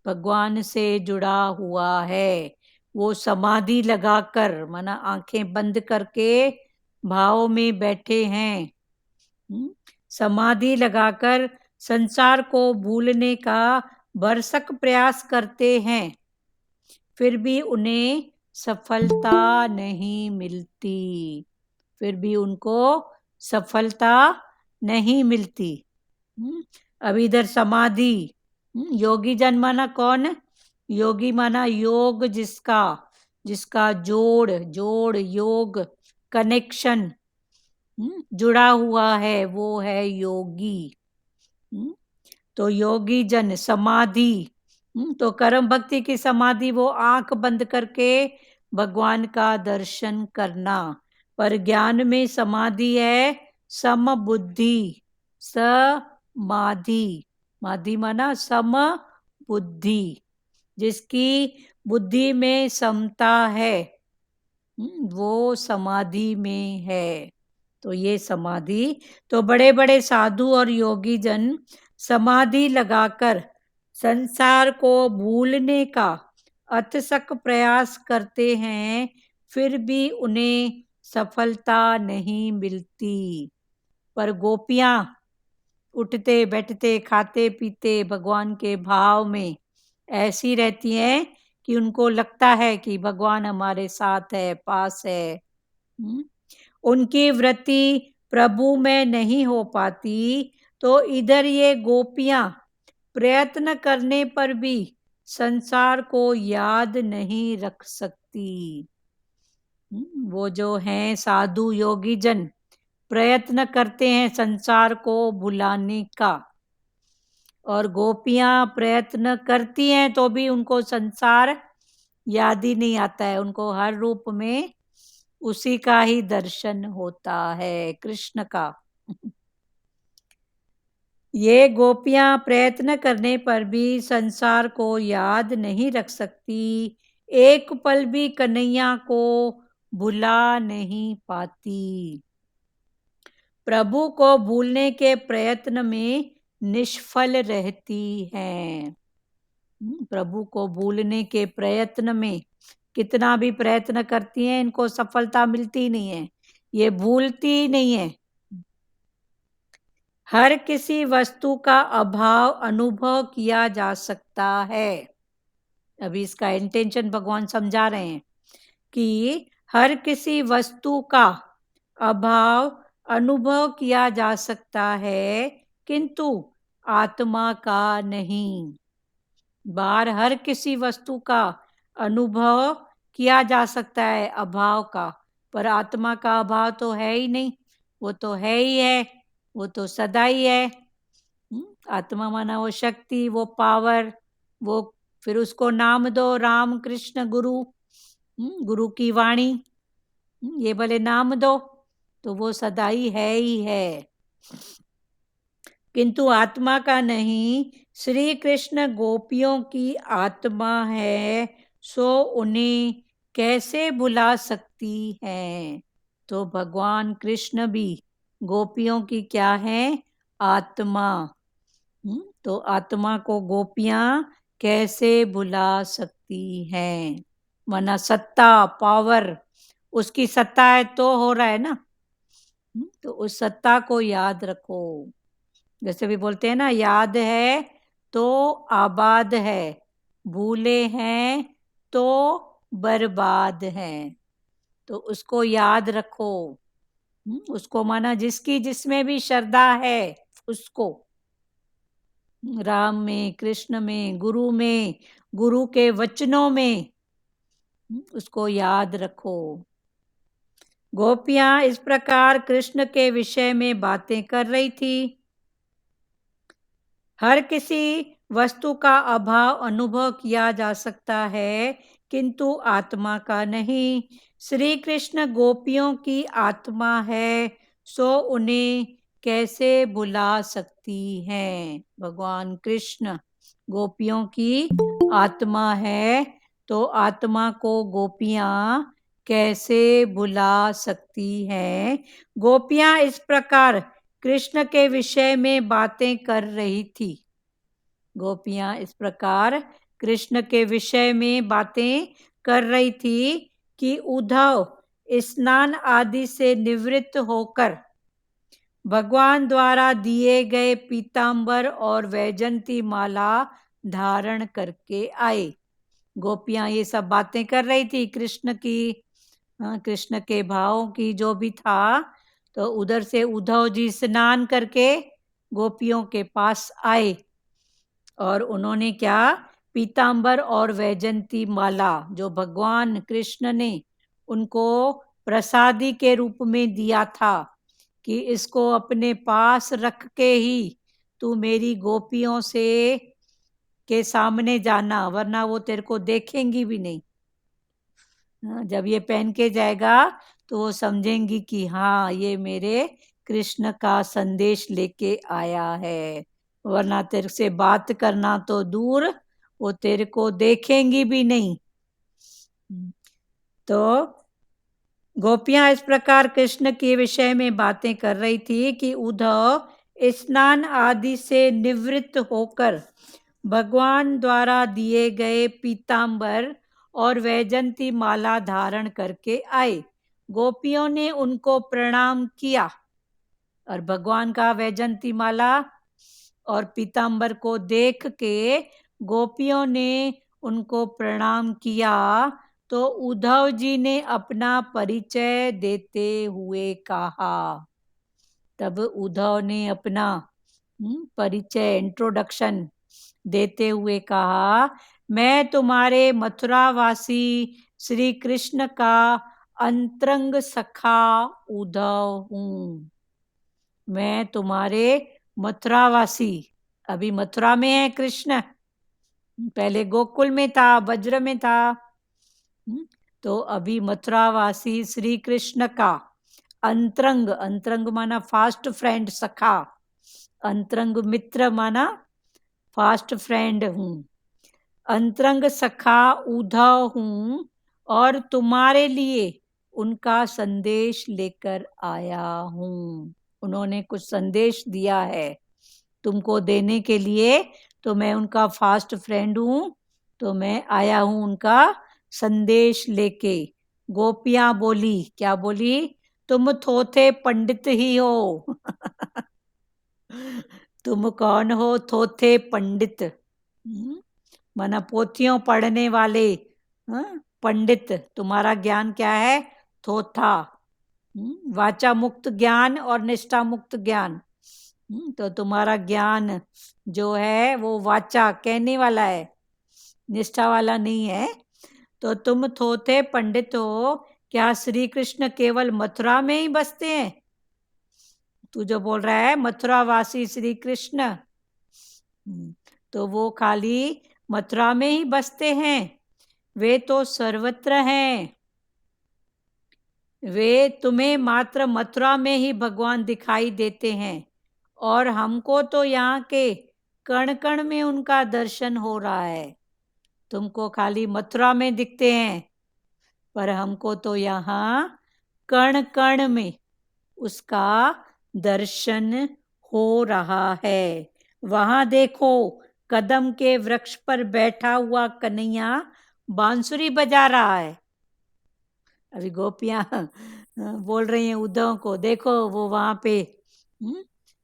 भगवान से जुड़ा हुआ है, वो समाधि लगाकर माना आंखें बंद करके भाव में बैठे हैं। समाधि लगाकर संसार को भूलने का भरसक प्रयास करते हैं, फिर भी उन्हें सफलता नहीं मिलती। फिर भी उनको सफलता नहीं मिलती। अब इधर समाधि, योगी जन माना कौन? योगी माना योग जिसका, जिसका जोड़ जोड़ योग कनेक्शन जुड़ा हुआ है, वो है योगी। तो योगी जन समाधि, तो कर्म भक्ति की समाधि वो आंख बंद करके भगवान का दर्शन करना। पर ज्ञान में समाधि है सम बुद्धि, समाधि, माधि माना सम बुद्धि, जिसकी बुद्धि में समता है, वो समाधि में है। तो ये समाधि, तो बड़े बड़े साधु और योगी जन समाधि लगाकर संसार को भूलने का अथक प्रयास करते हैं, फिर भी उन्हें सफलता नहीं मिलती। पर गोपियां उठते बैठते खाते पीते भगवान के भाव में ऐसी रहती हैं कि उनको लगता है कि भगवान हमारे साथ है, पास है। उनकी वृत्ति प्रभु में नहीं हो पाती, तो इधर ये गोपियां प्रयत्न करने पर भी संसार को याद नहीं रख सकती। वो जो हैं साधु योगी जन प्रयत्न करते हैं संसार को भुलाने का, और गोपियां प्रयत्न करती हैं तो भी उनको संसार याद ही नहीं आता है। उनको हर रूप में उसी का ही दर्शन होता है, कृष्ण का। ये गोपियां प्रयत्न करने पर भी संसार को याद नहीं रख सकती, एक पल भी कन्हैया को भुला नहीं पाती। प्रभु को भूलने के प्रयत्न में निष्फल रहती हैं। प्रभु को भूलने के प्रयत्न में कितना भी प्रयत्न करती हैं, इनको सफलता मिलती नहीं है, ये भूलती नहीं है। हर किसी वस्तु का अभाव अनुभव किया जा सकता है। अभी इसका इंटेंशन भगवान समझा रहे हैं कि हर किसी वस्तु का अभाव अनुभव किया जा सकता है, किंतु आत्मा का नहीं। बाहर हर किसी वस्तु का अनुभव किया जा सकता है अभाव का, पर आत्मा का अभाव तो है ही नहीं, वो तो है ही है, वो तो सदा ही है। आत्मा माना वो शक्ति, वो पावर, वो फिर उसको नाम दो राम कृष्ण गुरु, गुरु की वाणी, ये भले नाम दो, तो वो सदा ही है। किंतु आत्मा का नहीं, श्री कृष्ण गोपियों की आत्मा है, सो उन्हें कैसे भुला सकती है। तो भगवान कृष्ण भी गोपियों की क्या है, आत्मा। तो आत्मा को गोपियां कैसे भुला सकती हैं। माना सत्ता, पावर, उसकी सत्ता है तो हो रहा है ना। तो उस सत्ता को याद रखो। जैसे भी बोलते हैं ना, याद है तो आबाद है, भूले हैं तो बर्बाद हैं। तो उसको याद रखो। उसको माना जिसकी जिसमें भी श्रद्धा है, उसको राम में, कृष्ण में, गुरु में, गुरु के वचनों में, उसको याद रखो। गोपियां इस प्रकार कृष्ण के विषय में बातें कर रही थी। हर किसी वस्तु का अभाव अनुभव किया जा सकता है, किंतु आत्मा का नहीं। श्री कृष्ण गोपियों की आत्मा है, सो उन्हें कैसे भुला सकती हैं। भगवान कृष्ण गोपियों की आत्मा है, तो आत्मा को गोपियां कैसे भुला सकती हैं। गोपियां इस प्रकार कृष्ण के विषय में बातें कर रही थी। गोपियां इस प्रकार कृष्ण के विषय में बातें कर रही थी कि उद्धव स्नान आदि से निवृत्त होकर भगवान द्वारा दिए गए पीतांबर और वैजंती माला धारण करके आए। गोपियां ये सब बातें कर रही थी कृष्ण की, कृष्ण के भावों की जो भी था। तो उधर से उद्धव जी स्नान करके गोपियों के पास आए और उन्होंने क्या, पीतांबर और वैजंती माला जो भगवान कृष्ण ने उनको प्रसादी के रूप में दिया था कि इसको अपने पास रख के ही तू मेरी गोपियों से के सामने जाना, वरना वो तेरे को देखेंगी भी नहीं। जब ये पहन के जाएगा तो वो समझेंगी कि हाँ, ये मेरे कृष्ण का संदेश लेके आया है, वरना तेरे से बात करना तो दूर, वो तेरे को देखेंगी भी नहीं। तो गोपियां इस प्रकार कृष्ण के विषय में बातें कर रही थी कि उद्धव स्नान आदि से निवृत्त होकर भगवान द्वारा दिए गए पीतांबर और वैजंती माला धारण करके आए। गोपियों ने उनको प्रणाम किया और भगवान का वैजंती माला और पीतांबर को देख के गोपियों ने उनको प्रणाम किया। तो उद्धव जी ने अपना परिचय देते हुए कहा, तब उद्धव ने अपना परिचय, इंट्रोडक्शन देते हुए कहा, मैं तुम्हारे मथुरावासी श्री कृष्ण का अंतरंग सखा उद्धव हूँ। मैं तुम्हारे मथुरावासी, अभी मथुरा में है कृष्ण, पहले गोकुल में था, ब्रज में था। तो अभी मथुरावासी श्री कृष्ण का अंतरंग, अंतरंग माना फास्ट फ्रेंड, सखा, अंतरंग मित्र माना फास्ट फ्रेंड हूँ, अंतरंग सखा उद्धव हूँ और तुम्हारे लिए उनका संदेश लेकर आया हूँ। उन्होंने कुछ संदेश दिया है तुमको देने के लिए, तो मैं उनका फास्ट फ्रेंड हूँ, तो मैं आया हूँ उनका संदेश लेके। गोपियां बोली, क्या बोली, तुम थोथे पंडित ही हो। तुम कौन हो, थोथे पंडित, माना पोथियों पढ़ने वाले, पंडित। तुम्हारा ज्ञान क्या है, थोथा, वाचा मुक्त ज्ञान और निष्ठा मुक्त ज्ञान। तो तुम्हारा ज्ञान जो है वो वाचा, कहने वाला है, निष्ठा वाला नहीं है। तो तुम थोथे पंडित हो, क्या श्री कृष्ण केवल मथुरा में ही बसते हैं? तू जो बोल रहा है मथुरावासी श्री कृष्ण, तो वो खाली मथुरा में ही बसते हैं? वे तो सर्वत्र हैं। वे तुम्हें मात्र मथुरा में ही भगवान दिखाई देते हैं, और हमको तो यहाँ के कण कण में उनका दर्शन हो रहा है। तुमको खाली मथुरा में दिखते हैं, पर हमको तो यहाँ कण कण में उसका दर्शन हो रहा है। वहां देखो, कदम के वृक्ष पर बैठा हुआ कन्हैया बांसुरी बजा रहा है। अभी गोपियां बोल रही हैं उद्धव को, देखो वो वहां पे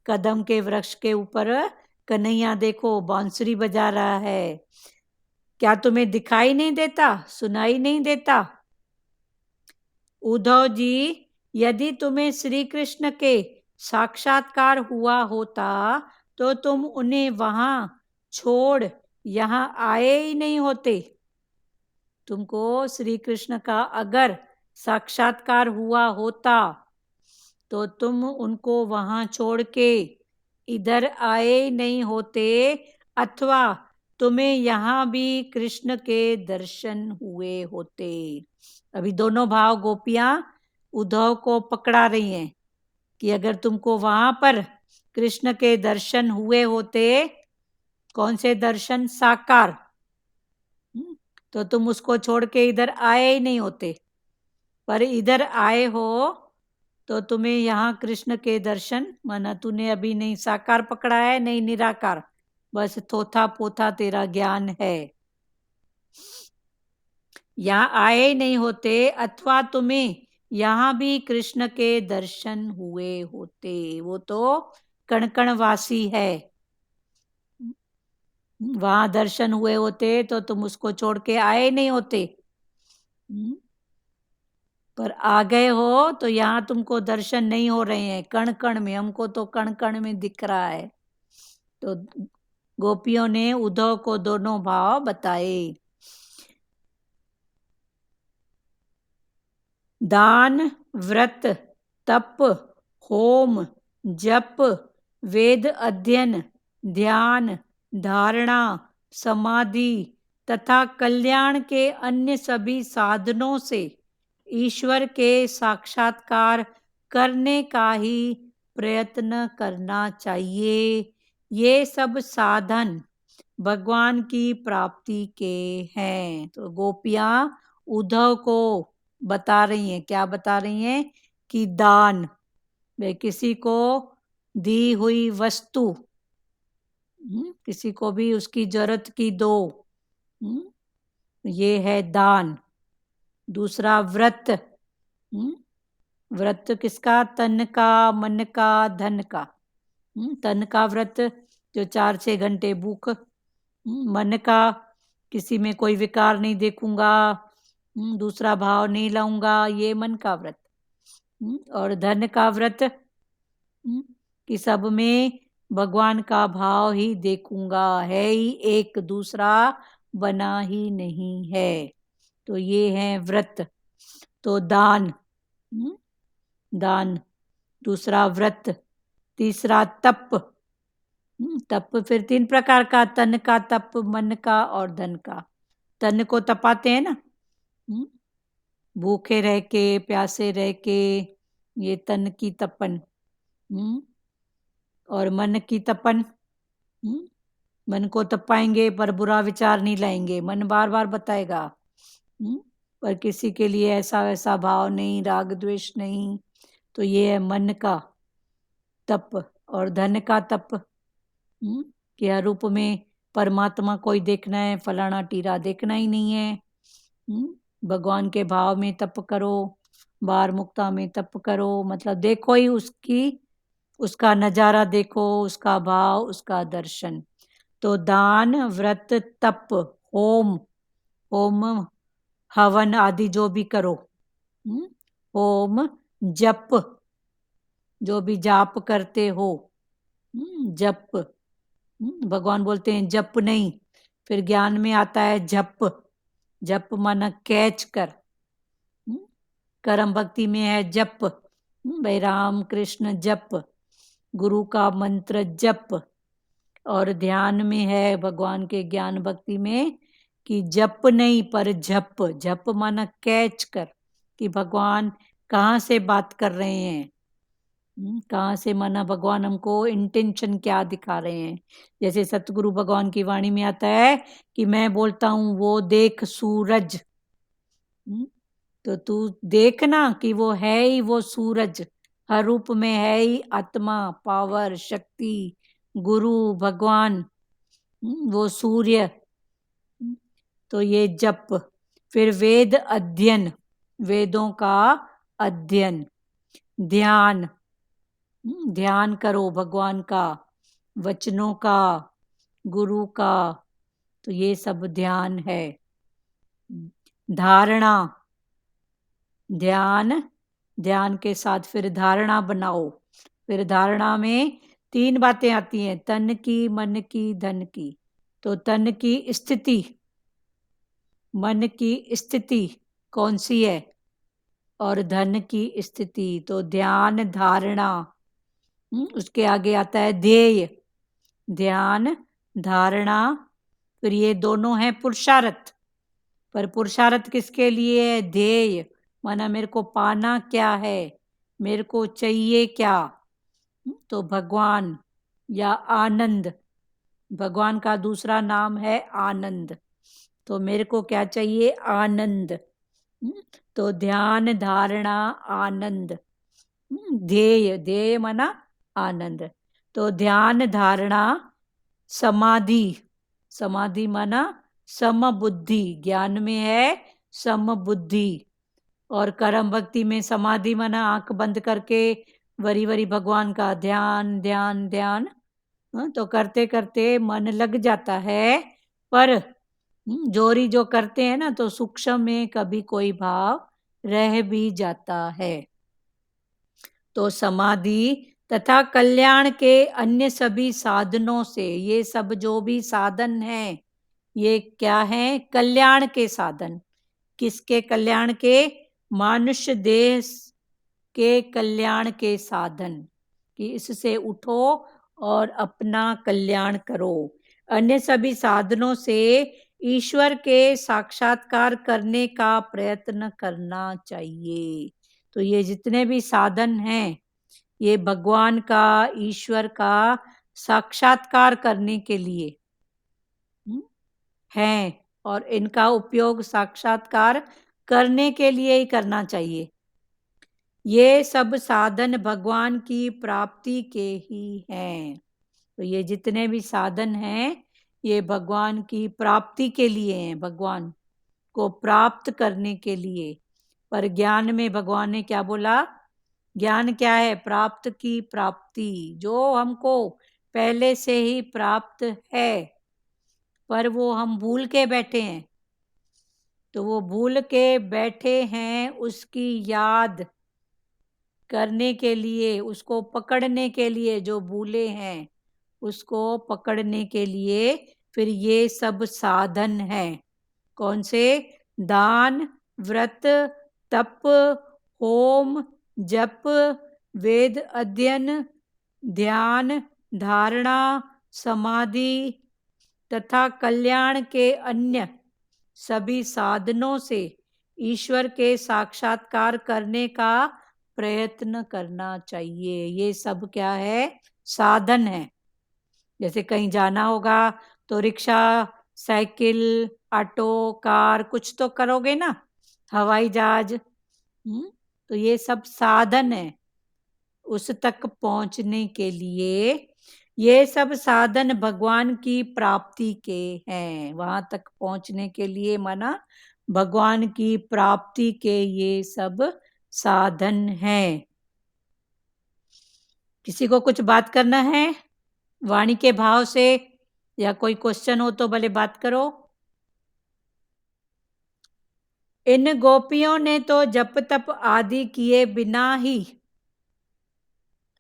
कदम के वृक्ष के ऊपर कन्हैया देखो बांसुरी बजा रहा है। क्या तुम्हें दिखाई नहीं देता, सुनाई नहीं देता? उद्धव जी, यदि तुम्हें श्री कृष्ण के साक्षात्कार हुआ होता तो तुम उन्हें वहां छोड़ यहां आए ही नहीं होते। तुमको श्री कृष्ण का अगर साक्षात्कार हुआ होता तो तुम उनको वहां छोड़ के इधर आए नहीं होते, अथवा तुम्हें यहाँ भी कृष्ण के दर्शन हुए होते। अभी दोनों भाव गोपियां उद्धव को पकड़ा रही हैं कि अगर तुमको वहां पर कृष्ण के दर्शन हुए होते, कौन से दर्शन? साकार, तो तुम उसको छोड़ के इधर आए ही नहीं होते। पर इधर आए हो तो तुम्हें यहाँ कृष्ण के दर्शन, माना तूने अभी नहीं साकार पकड़ा है नहीं निराकार, बस थोथा पोथा तेरा ज्ञान है। यहाँ आए नहीं होते, अथवा तुम्हें यहाँ भी कृष्ण के दर्शन हुए होते। वो तो कणकणवासी है, वहां दर्शन हुए होते तो तुम उसको छोड़ के आए नहीं होते। पर आ गए हो तो यहाँ तुमको दर्शन नहीं हो रहे हैं, कण कण में। हमको तो कण कण में दिख रहा है। तो गोपियों ने उद्धव को दोनों भाव बताए। दान, व्रत, तप, होम, जप, वेद अध्ययन, ध्यान, धारणा, समाधि तथा कल्याण के अन्य सभी साधनों से ईश्वर के साक्षात्कार करने का ही प्रयत्न करना चाहिए। ये सब साधन भगवान की प्राप्ति के हैं। तो गोपियां उद्धव को बता रही हैं, क्या बता रही हैं? कि दान, वे किसी को दी हुई वस्तु, किसी को भी उसकी जरूरत की दो, ये है दान। दूसरा व्रत, व्रत किसका? तन का, मन का, धन का। तन का व्रत जो 4-6 घंटे भूख, मन का किसी में कोई विकार नहीं देखूंगा, दूसरा भाव नहीं लाऊंगा, ये मन का व्रत। और धन का व्रत कि सब में भगवान का भाव ही देखूंगा, है ही एक, दूसरा बना ही नहीं है। तो ये है व्रत। तो दान, दान, दूसरा व्रत, तीसरा तप। तप फिर 3 प्रकार का, तन का तप, मन का और धन का। तन को तपाते हैं ना, भूखे रह के, प्यासे रह के, ये तन की तपन। और मन की तपन, मन को तपाएंगे पर बुरा विचार नहीं लाएंगे, मन बार बार बताएगा, पर किसी के लिए ऐसा वैसा भाव नहीं, राग द्वेष नहीं। तो ये है मन का तप। और धन का तप, कि हर रूप में परमात्मा कोई देखना है, फलाना टीरा देखना ही नहीं है। भगवान के भाव में तप करो, बार मुक्ता में तप करो, मतलब देखो ही उसकी, उसका नजारा देखो, उसका भाव, उसका दर्शन। तो दान, व्रत, तप, होम, होम हवन आदि जो भी करो, होम, जप, जो भी जाप करते हो, जप, भगवान बोलते हैं जप नहीं, फिर ज्ञान में आता है जप, जप माना कैच कर। कर्म भक्ति में है जप, भाई राम कृष्ण जप, गुरु का मंत्र जप। और ध्यान में है भगवान के ज्ञान भक्ति में कि जप नहीं पर जप। जप माना कैच कर कि भगवान कहाँ से बात कर रहे हैं, कहाँ से माना भगवान हमको इंटेंशन क्या दिखा रहे हैं। जैसे सतगुरु भगवान की वाणी में आता है कि मैं बोलता हूं वो देख सूरज, तो तू देखना कि वो है ही वो सूरज, हर रूप में है ही आत्मा, पावर, शक्ति, गुरु भगवान, वो सूर्य। तो ये जप। फिर वेद अध्ययन, वेदों का अध्ययन। ध्यान, ध्यान करो भगवान का, वचनों का, गुरु का, तो ये सब ध्यान है। धारणा, ध्यान, ध्यान के साथ फिर धारणा बनाओ। फिर धारणा में 3 बातें आती हैं, तन की, मन की, धन की। तो तन की स्थिति, मन की स्थिति कौन सी है, और धन की स्थिति। तो ध्यान धारणा। उसके आगे आता है ध्येय, ध्यान धारणा। फिर ये दोनों हैं पुरुषार्थ, पर पुरुषार्थ किसके लिए है, ध्येय माना मेरे को पाना क्या है, मेरे को चाहिए क्या। तो भगवान या आनंद, भगवान का दूसरा नाम है आनंद, तो मेरे को क्या चाहिए, आनंद। तो ध्यान धारणा आनंद, ध्येय, ध्येय माना आनंद। तो ध्यान धारणा समाधि, समाधि माना समबुद्धि, ज्ञान में है समबुद्धि। और कर्म भक्ति में समाधि माना आंख बंद करके वरी वरी भगवान का ध्यान ध्यान ध्यान। तो करते करते मन लग जाता है, पर जोरी जो करते हैं ना तो सूक्ष्म में कभी कोई भाव रह भी जाता है। तो समाधि तथा कल्याण के अन्य सभी साधनों से, ये सब जो भी साधन हैं ये क्या है, कल्याण के साधन। किसके कल्याण के, मानुष्य देह के कल्याण के साधन, कि इससे उठो और अपना कल्याण करो। अन्य सभी साधनों से ईश्वर के साक्षात्कार करने का प्रयत्न करना चाहिए। तो ये जितने भी साधन हैं ये भगवान का, ईश्वर का साक्षात्कार करने के लिए हैं, और इनका उपयोग साक्षात्कार करने के लिए ही करना चाहिए। ये सब साधन भगवान की प्राप्ति के ही हैं। तो ये जितने भी साधन हैं ये भगवान की प्राप्ति के लिए हैं, भगवान को प्राप्त करने के लिए। पर ज्ञान में भगवान ने क्या बोला, ज्ञान क्या है, प्राप्त की प्राप्ति, जो हमको पहले से ही प्राप्त है पर वो हम भूल के बैठे हैं। तो वो भूल के बैठे हैं उसकी याद करने के लिए, उसको पकड़ने के लिए, जो भूले हैं उसको पकड़ने के लिए फिर ये सब साधन हैं। कौन से, दान, व्रत, तप, होम, जप, वेद अध्ययन, ध्यान धारणा, समाधि तथा कल्याण के अन्य सभी साधनों से ईश्वर के साक्षात्कार करने का प्रयत्न करना चाहिए। ये सब क्या है, साधन है। जैसे कहीं जाना होगा तो रिक्शा, साइकिल, ऑटो, कार कुछ तो करोगे ना, हवाई जहाज, तो ये सब साधन है उस तक पहुंचने के लिए। ये सब साधन भगवान की प्राप्ति के हैं, वहां तक पहुंचने के लिए माना भगवान की प्राप्ति के ये सब साधन हैं। किसी को कुछ बात करना है वाणी के भाव से, या कोई क्वेश्चन हो तो भले बात करो। इन गोपियों ने तो जप तप आदि किए बिना ही,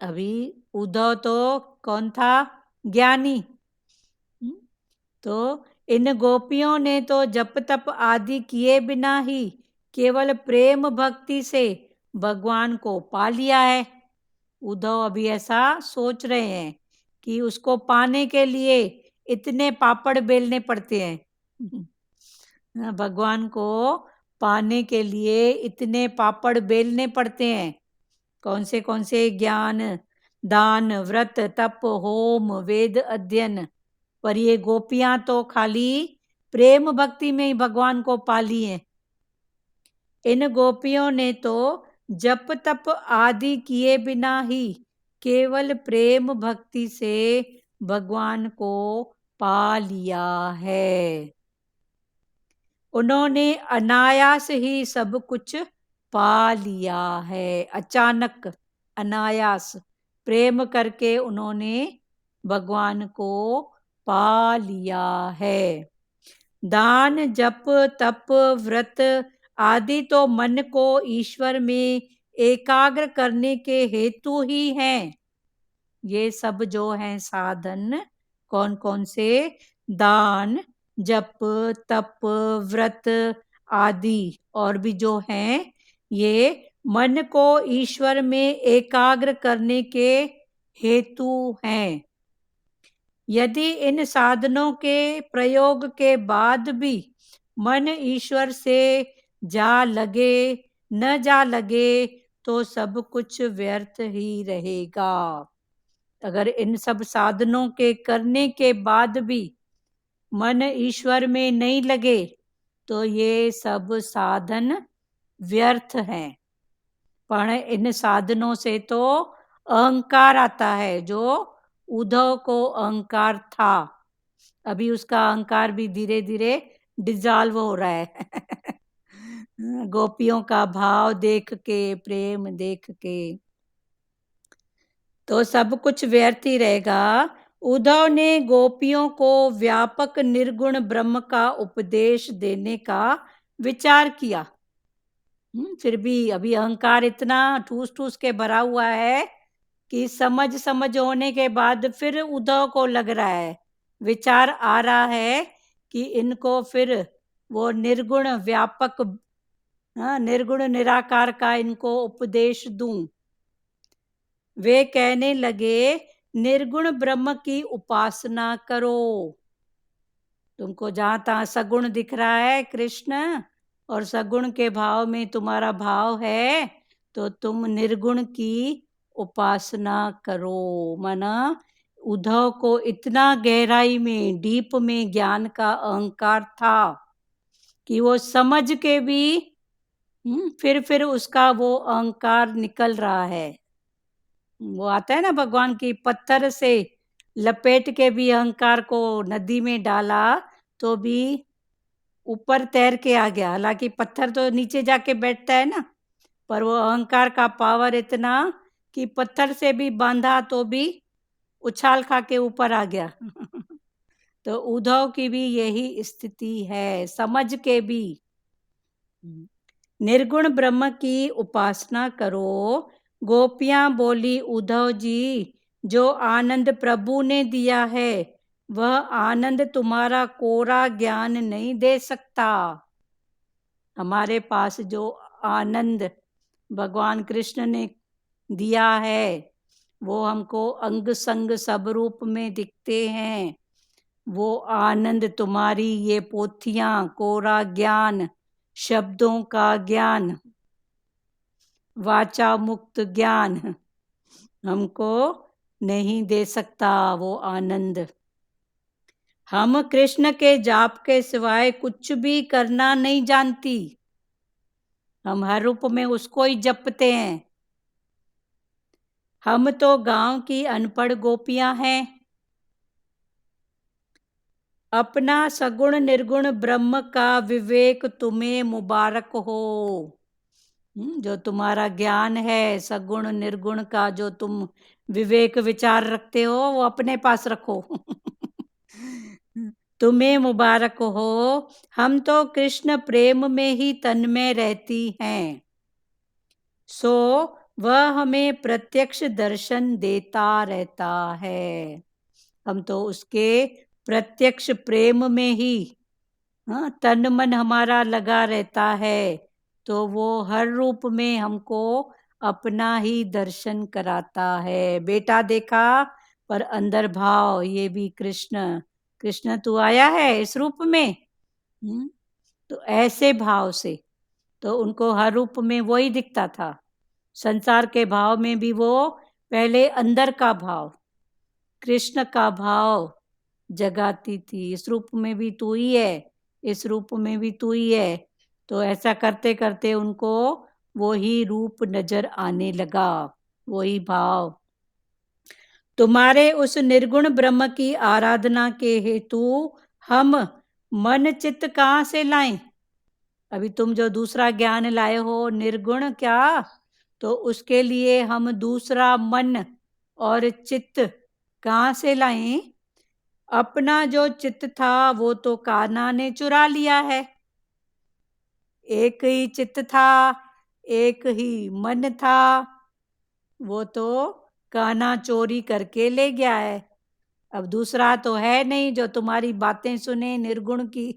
अभी उद्धव तो कौन था, ज्ञानी, तो इन गोपियों ने तो जप तप आदि किए बिना ही केवल प्रेम भक्ति से भगवान को पा लिया है। उद्धव अभी ऐसा सोच रहे हैं कि उसको पाने के लिए इतने पापड़ बेलने पड़ते हैं। भगवान को पाने के लिए इतने पापड़ बेलने पड़ते हैं। कौन से ज्ञान, दान, व्रत, तप, होम, वेद अध्ययन। पर ये गोपियां तो खाली प्रेम भक्ति में ही भगवान को पा ली हैं। इन गोपियों ने तो जप तप आदि किए बिना ही केवल प्रेम भक्ति से भगवान को पा लिया है। उन्होंने अनायास ही सब कुछ पा लिया है। अचानक, अनायास, प्रेम करके उन्होंने भगवान को पा लिया है। दान, जप, तप, व्रत आदि तो मन को ईश्वर में एकाग्र करने के हेतु ही हैं। ये सब जो हैं साधन, कौन कौन से? दान, जप, तप, व्रत आदि और भी जो हैं, ये मन को ईश्वर में एकाग्र करने के हेतु हैं। यदि इन साधनों के प्रयोग के बाद भी मन ईश्वर से जा लगे न जा लगे तो सब कुछ व्यर्थ ही रहेगा। अगर इन सब साधनों के करने के बाद भी मन ईश्वर में नहीं लगे तो ये सब साधन व्यर्थ हैं। पर इन साधनों से तो अहंकार आता है, जो उद्धव को अहंकार था। अभी उसका अहंकार भी धीरे धीरे डिजॉल्व हो रहा है। गोपियों का भाव देख के, प्रेम देख के तो सब कुछ व्यर्थ ही रहेगा। उद्धव ने गोपियों को व्यापक निर्गुण ब्रह्म का उपदेश देने का विचार किया। फिर भी अभी अहंकार इतना ठूस ठूस के भरा हुआ है कि समझ होने के बाद फिर उद्धव को लग रहा है, विचार आ रहा है कि इनको फिर वो निर्गुण व्यापक, निर्गुण निराकार का इनको उपदेश दूं। वे कहने लगे, निर्गुण ब्रह्म की उपासना करो। तुमको जहां तहां सगुण दिख रहा है कृष्ण, और सगुण के भाव में तुम्हारा भाव है, तो तुम निर्गुण की उपासना करो। माना उद्धव को इतना गहराई में, डीप में ज्ञान का अहंकार था कि वो समझ के भी फिर उसका वो अहंकार निकल रहा है। वो आता है ना, भगवान की पत्थर से लपेट के भी अहंकार को नदी में डाला तो भी ऊपर तैर के आ गया। हालांकि पत्थर तो नीचे जाके बैठता है ना, पर वो अहंकार का पावर इतना कि पत्थर से भी बांधा तो भी उछाल खा के ऊपर आ गया। तो उद्धव की भी यही स्थिति है, समझ के भी। निर्गुण ब्रह्म की उपासना करो। गोपियां बोली, उद्धव जी, जो आनंद प्रभु ने दिया है वह आनंद तुम्हारा कोरा ज्ञान नहीं दे सकता। हमारे पास जो आनंद भगवान कृष्ण ने दिया है वो हमको अंग संग सब रूप में दिखते हैं। वो आनंद तुम्हारी ये पोथियां, कोरा ज्ञान, शब्दों का ज्ञान, वाचा मुक्त ज्ञान हमको नहीं दे सकता वो आनंद। हम कृष्ण के जाप के सिवाय कुछ भी करना नहीं जानती। हम हर रूप में उसको ही जपते हैं। हम तो गांव की अनपढ़ गोपियां हैं। अपना सगुण निर्गुण ब्रह्म का विवेक तुम्हें मुबारक हो। जो तुम्हारा ज्ञान है सगुण निर्गुण का, जो तुम विवेक विचार रखते हो, वो अपने पास रखो। तुम्हें मुबारक हो। हम तो कृष्ण प्रेम में ही तन्मय रहती हैं, सो वह हमें प्रत्यक्ष दर्शन देता रहता है। हम तो उसके प्रत्यक्ष प्रेम में ही तन मन हमारा लगा रहता है, तो वो हर रूप में हमको अपना ही दर्शन कराता है। बेटा देखा पर अंदर भाव, ये भी कृष्ण, कृष्ण तू आया है इस रूप में। तो ऐसे भाव से तो उनको हर रूप में वो ही दिखता था। संसार के भाव में भी वो पहले अंदर का भाव, कृष्ण का भाव जगाती थी। इस रूप में भी तू ही है, इस रूप में भी तू ही है। तो ऐसा करते करते उनको वो ही रूप नजर आने लगा, वही भाव। तुम्हारे उस निर्गुण ब्रह्म की आराधना के हेतु हम मन चित्त कहाँ से लाएं? अभी तुम जो दूसरा ज्ञान लाए हो निर्गुण क्या, तो उसके लिए हम दूसरा मन और चित्त कहाँ से लाएं? अपना जो चित्त था वो तो कान्हा ने चुरा लिया है। एक ही चित्त था, एक ही मन था, वो तो कान्हा चोरी करके ले गया है। अब दूसरा तो है नहीं जो तुम्हारी बातें सुने निर्गुण की।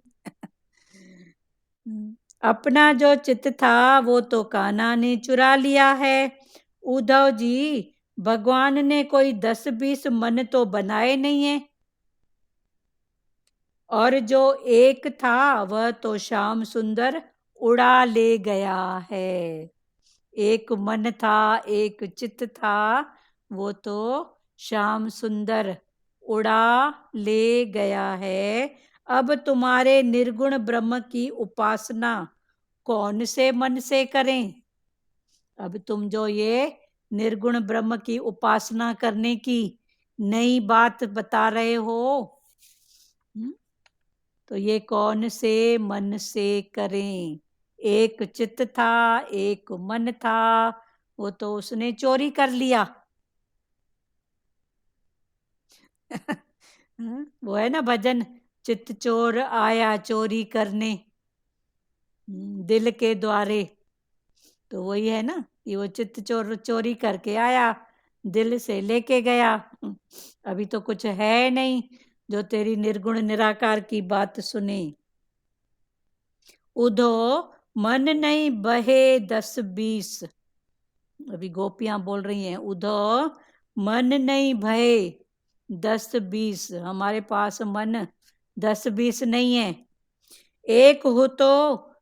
अपना जो चित्त था वो तो कान्हा ने चुरा लिया है। उद्धव जी, भगवान ने कोई 10-20 मन तो बनाए नहीं है, और जो एक था वह तो श्याम सुंदर उड़ा ले गया है। एक मन था, एक चित्त था, वो तो श्याम सुंदर उड़ा ले गया है। अब तुम्हारे निर्गुण ब्रह्म की उपासना कौन से मन से करें? अब तुम जो ये निर्गुण ब्रह्म की उपासना करने की नई बात बता रहे हो, तो ये कौन से मन से करें? एक चित्त था, एक मन था, वो तो उसने चोरी कर लिया। वो है ना भजन, चित्त चोर आया चोरी करने दिल के द्वारे। तो वही है ना कि वो चित्त चोर चोरी करके आया, दिल से लेके गया। अभी तो कुछ है नहीं जो तेरी निर्गुण निराकार की बात सुने। उधो मन नहीं बहे 10-20, अभी गोपियां बोल रही हैं, उधो मन नहीं भये 10-20, हमारे पास मन 10-20 नहीं है। एक हो तो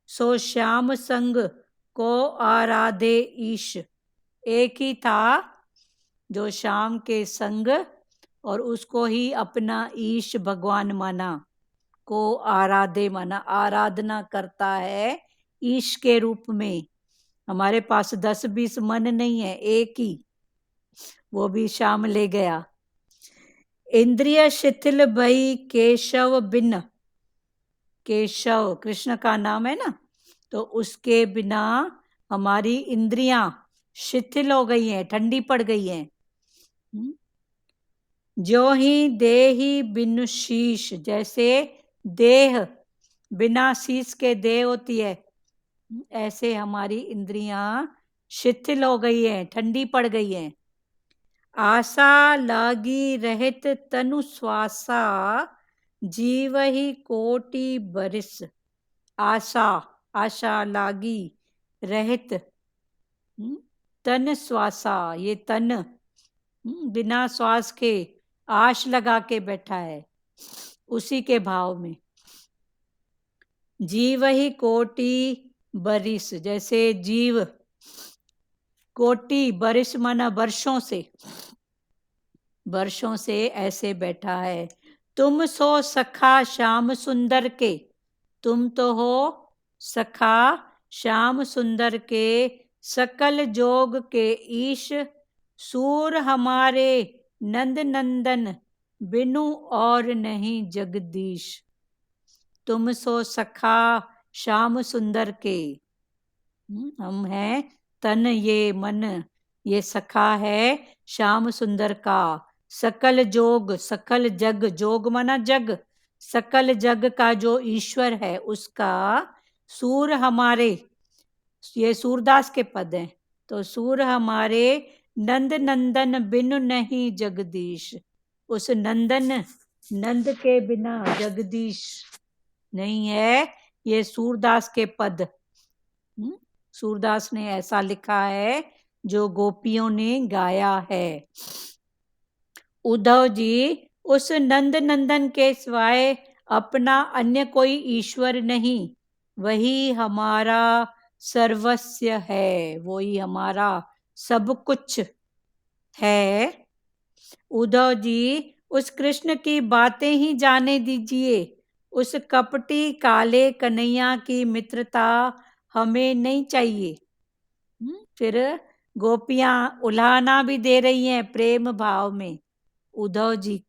सो श्याम संग को आराधे ईश, एक ही था जो शाम के संग और उसको ही अपना ईश भगवान माना, को आराधे माना, आराधना करता है ईश के रूप में। हमारे पास 10-20 मन नहीं है, एक ही, वो भी शाम ले गया। इंद्रिय शिथिल भई केशव बिन, केशव कृष्ण का नाम है ना, तो उसके बिना हमारी इंद्रियां शिथिल हो गई हैं, ठंडी पड़ गई हैं। जो ही देही बिनु शीश, जैसे देह बिना शीश के देह होती है, ऐसे हमारी इंद्रियां शिथिल हो गई है, ठंडी पड़ गई है। आशा लागी रहित तनु श्वासा, जीव ही कोटि बरिस। आशा, आशा लागी रहित तन श्वासा, ये तन बिना श्वास के आश लगा के बैठा है, उसी के भाव में। जीव ही कोटि बरिस, जैसे जीव कोटि बरिस माना वर्षों से, वर्षों से ऐसे बैठा है। तुम सो सखा श्याम सुंदर के, तुम तो हो सखा श्याम सुंदर के, सकल जोग के ईश, सूर हमारे नंद नंदन बिनु और नहीं जगदीश। तुम सो सखा श्याम सुंदर के, हम हैं तन ये मन, ये सखा है श्याम सुंदर का। सकल जोग, सकल जग, जोग माना जग, सकल जग का जो ईश्वर है उसका सूर हमारे, ये सूरदास के पद हैं, तो सूर हमारे नंद नंदन बिनु नहीं जगदीश, उस नंदन नंद के बिना जगदीश नहीं है, ये सूरदास के पद। सूरदास ने ऐसा लिखा है जो गोपियों ने गाया है। उद्धव जी, उस नंद नंदन के सिवाय अपना अन्य कोई ईश्वर नहीं, वही हमारा सर्वस्व है, वही हमारा सब कुछ है। उद्धव जी, उस कृष्ण की बातें ही जाने दीजिए, उस कपटी काले कन्हैया की मित्रता हमें नहीं चाहिए। फिर गोपियां उलाहना भी दे रही हैं प्रेम भाव में। उद्धव जी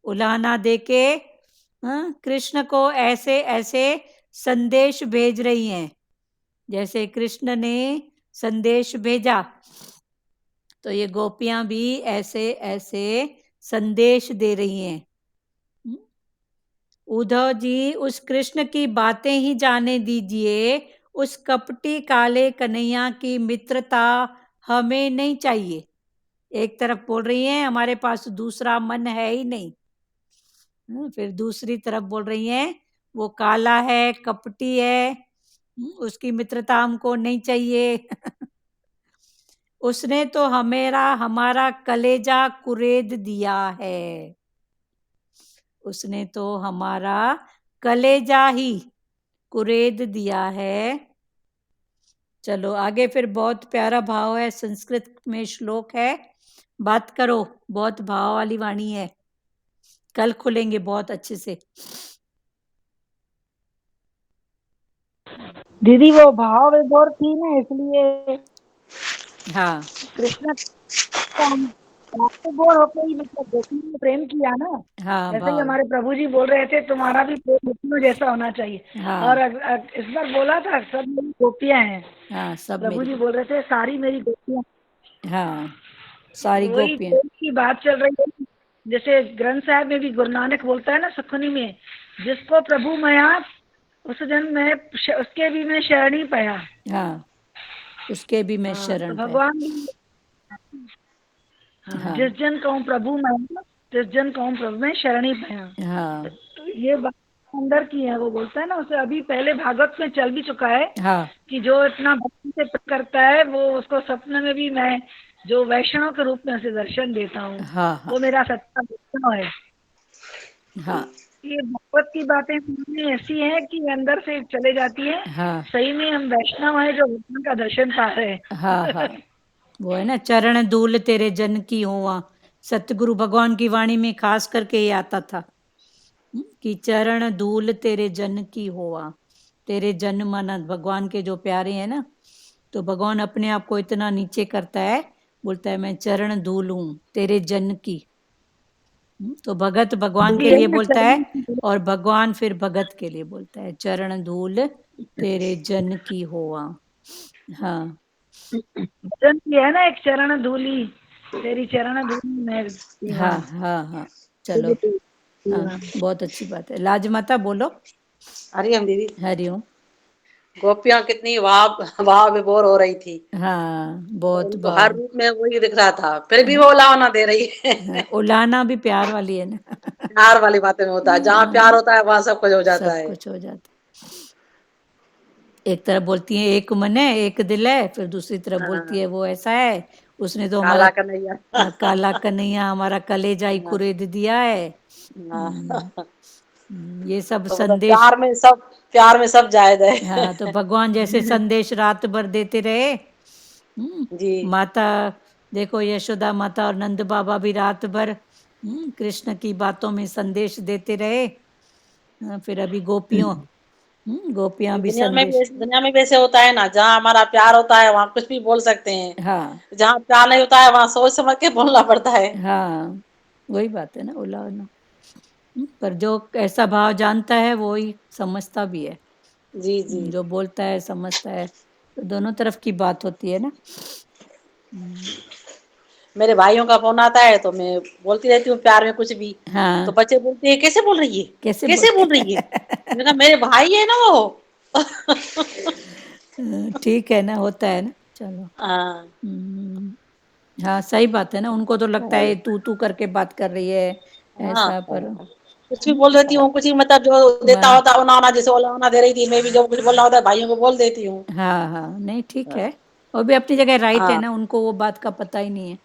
उलाहना देके कृष्ण को ऐसे ऐसे संदेश भेज रही हैं, जैसे कृष्ण ने संदेश भेजा, तो ये गोपियां भी ऐसे ऐसे संदेश दे रही हैं। उद्धव जी, उस कृष्ण की बातें ही जाने दीजिए, उस कपटी काले कन्हैया की मित्रता हमें नहीं चाहिए। एक तरफ बोल रही हैं हमारे पास दूसरा मन है ही नहीं, फिर दूसरी तरफ बोल रही हैं वो काला है, कपटी है, उसकी मित्रता हमको नहीं चाहिए। उसने तो हमारा कलेजा कुरेद दिया है, उसने तो हमारा कलेजा ही कुरेद दिया है। चलो आगे, फिर बहुत प्यारा भाव है, संस्कृत में श्लोक है, बात करो, बहुत भाव वाली वाणी है, कल खुलेंगे बहुत अच्छे से। दीदी वो भाव विभोर थी ना, इसलिए हाँ कृष्ण को हम भाव विभोर होकर ही मतलब गोपी ने प्रेम किया ना। हाँ जैसे ही भाव, हमारे प्रभु जी बोल रहे थे तुम्हारा भी प्रेम गोपियों जैसा होना चाहिए। हाँ और इस बार बोला था सब मेरी गोपियां हैं। हाँ सब प्रभु मेरी, जी बोल रहे थे सारी मेरी गोपियां। हाँ सारी वही गोपियां, प्रेम की बात चल रही है। जैसे ग्रंथ साहब में भी गुरु नानक बोलता है ना सुखनी में, जिसको प्रभु मया उस जन में उसके भी मैं शरणी पाया। हाँ उसके भी मैं हाँ तो शरण पाया। भगवान भी हाँ, हाँ जिस जन कहूँ प्रभु मैं, जिस जन कहूँ प्रभु में शरणी पाया। हाँ तो ये बात अंदर की है, वो बोलता है ना उसे अभी पहले भागवत में चल भी चुका है हाँ कि जो इतना भक्ति से प्रेम करता है वो उसको सपने में भी मैं जो वैष्णव के रूप में उसे दर्शन देता हूँ, हाँ हाँ वो मेरा सच्चा वैष्णव है। हाँ ये भागवत की बातें सुनने ऐसी हैं कि अंदर से चले जाती है, हाँ सही में हम वैष्णव हैं जो भगवान का दर्शन पा रहे हाँ हाँ, हैं। वो है ना, चरण धूल तेरे जन की होवा, सतगुरु भगवान की वाणी में खास करके ये आता था कि चरण धूल तेरे जन की होवा। तेरे जन माना भगवान के जो प्यारे हैं ना, तो भगवान अपने आप को इतना नीचे करता है, बोलता है मैं चरण धूल हूं तेरे जन की। तो भगत भगवान के लिए बोलता है, और भगवान फिर भगत के लिए बोलता है चरण धूल तेरे जन की होवा। हाँ भजन की है ना एक चरण धूली, तेरी चरण धूली मैं हाँ दीवान। हाँ हाँ चलो, हाँ बहुत अच्छी बात है। लाजमाता बोलो। हरिओम दीदी। हरिओम। गोपियां कितनी वाह वाह विभोर हो रही थी, हाँ बहुत उनको हर भाव, रूप में वही दिख रहा था, फिर भी वो लावना दे रही है। हाँ, उलाना भी प्यार वाली है ना। प्यार वाली बातें में होता है, जहाँ प्यार होता है वहां सब कुछ हो जाता सब है। कुछ हो जाता है। एक तरफ बोलती है एक मन है एक दिल है, फिर दूसरी तरफ बोलती है हाँ, वो ऐसा है, उसने तो हमारा काला कन्हैया। काला कन्हैया हमारा कलेजा ही हाँ, कुरेद दिया है। हम्म, हाँ। ये सब तो मतलब संदेश, प्यार में सब जायज है। हाँ तो भगवान जैसे संदेश रात भर देते रहे। जी। माता देखो, यशोदा माता और नंद बाबा भी रात भर कृष्ण की बातों में संदेश देते रहे। फिर अभी गोपियों, गोपियां भी संदेश, दुनिया में भी ऐसे होता है ना, जहाँ हमारा प्यार होता है वहां कुछ भी बोल सकते हैं, हाँ जहाँ प्यार नहीं होता है वहां सोच समझ के बोलना पड़ता है। हाँ वही बात है ना, उला ना। पर जो ऐसा भाव जानता है वो ही समझता भी है, जी जी। जो बोलता है समझता है, तो दोनों तरफ की बात होती है ना। मेरे भाइयों का फोन आता है तो मैं बोलती रहती हूँ प्यार में कुछ भी, तो हाँ बच्चे बोलते हैं कैसे बोल रही है, कैसे कैसे बोलते बोल रही है। मैंने कहा मेरे भाई है ना वो। ठीक है ना, होता है ना, चलो। हाँ। हाँ सही बात है ना, उनको तो लगता है तू तू करके बात कर रही है, ऐसा पर कुछ भी बोल देती हूँ, कुछ भी मतलब जो देता हाँ होता ओना ओना, जैसे ओला ओना दे रही थी, मैं भी जो कुछ बोलना होता है भाइयों को बोल देती हूँ। हाँ हाँ, नहीं ठीक है, वो भी अपनी जगह राइट है हाँ ना, उनको वो बात का पता ही नहीं है।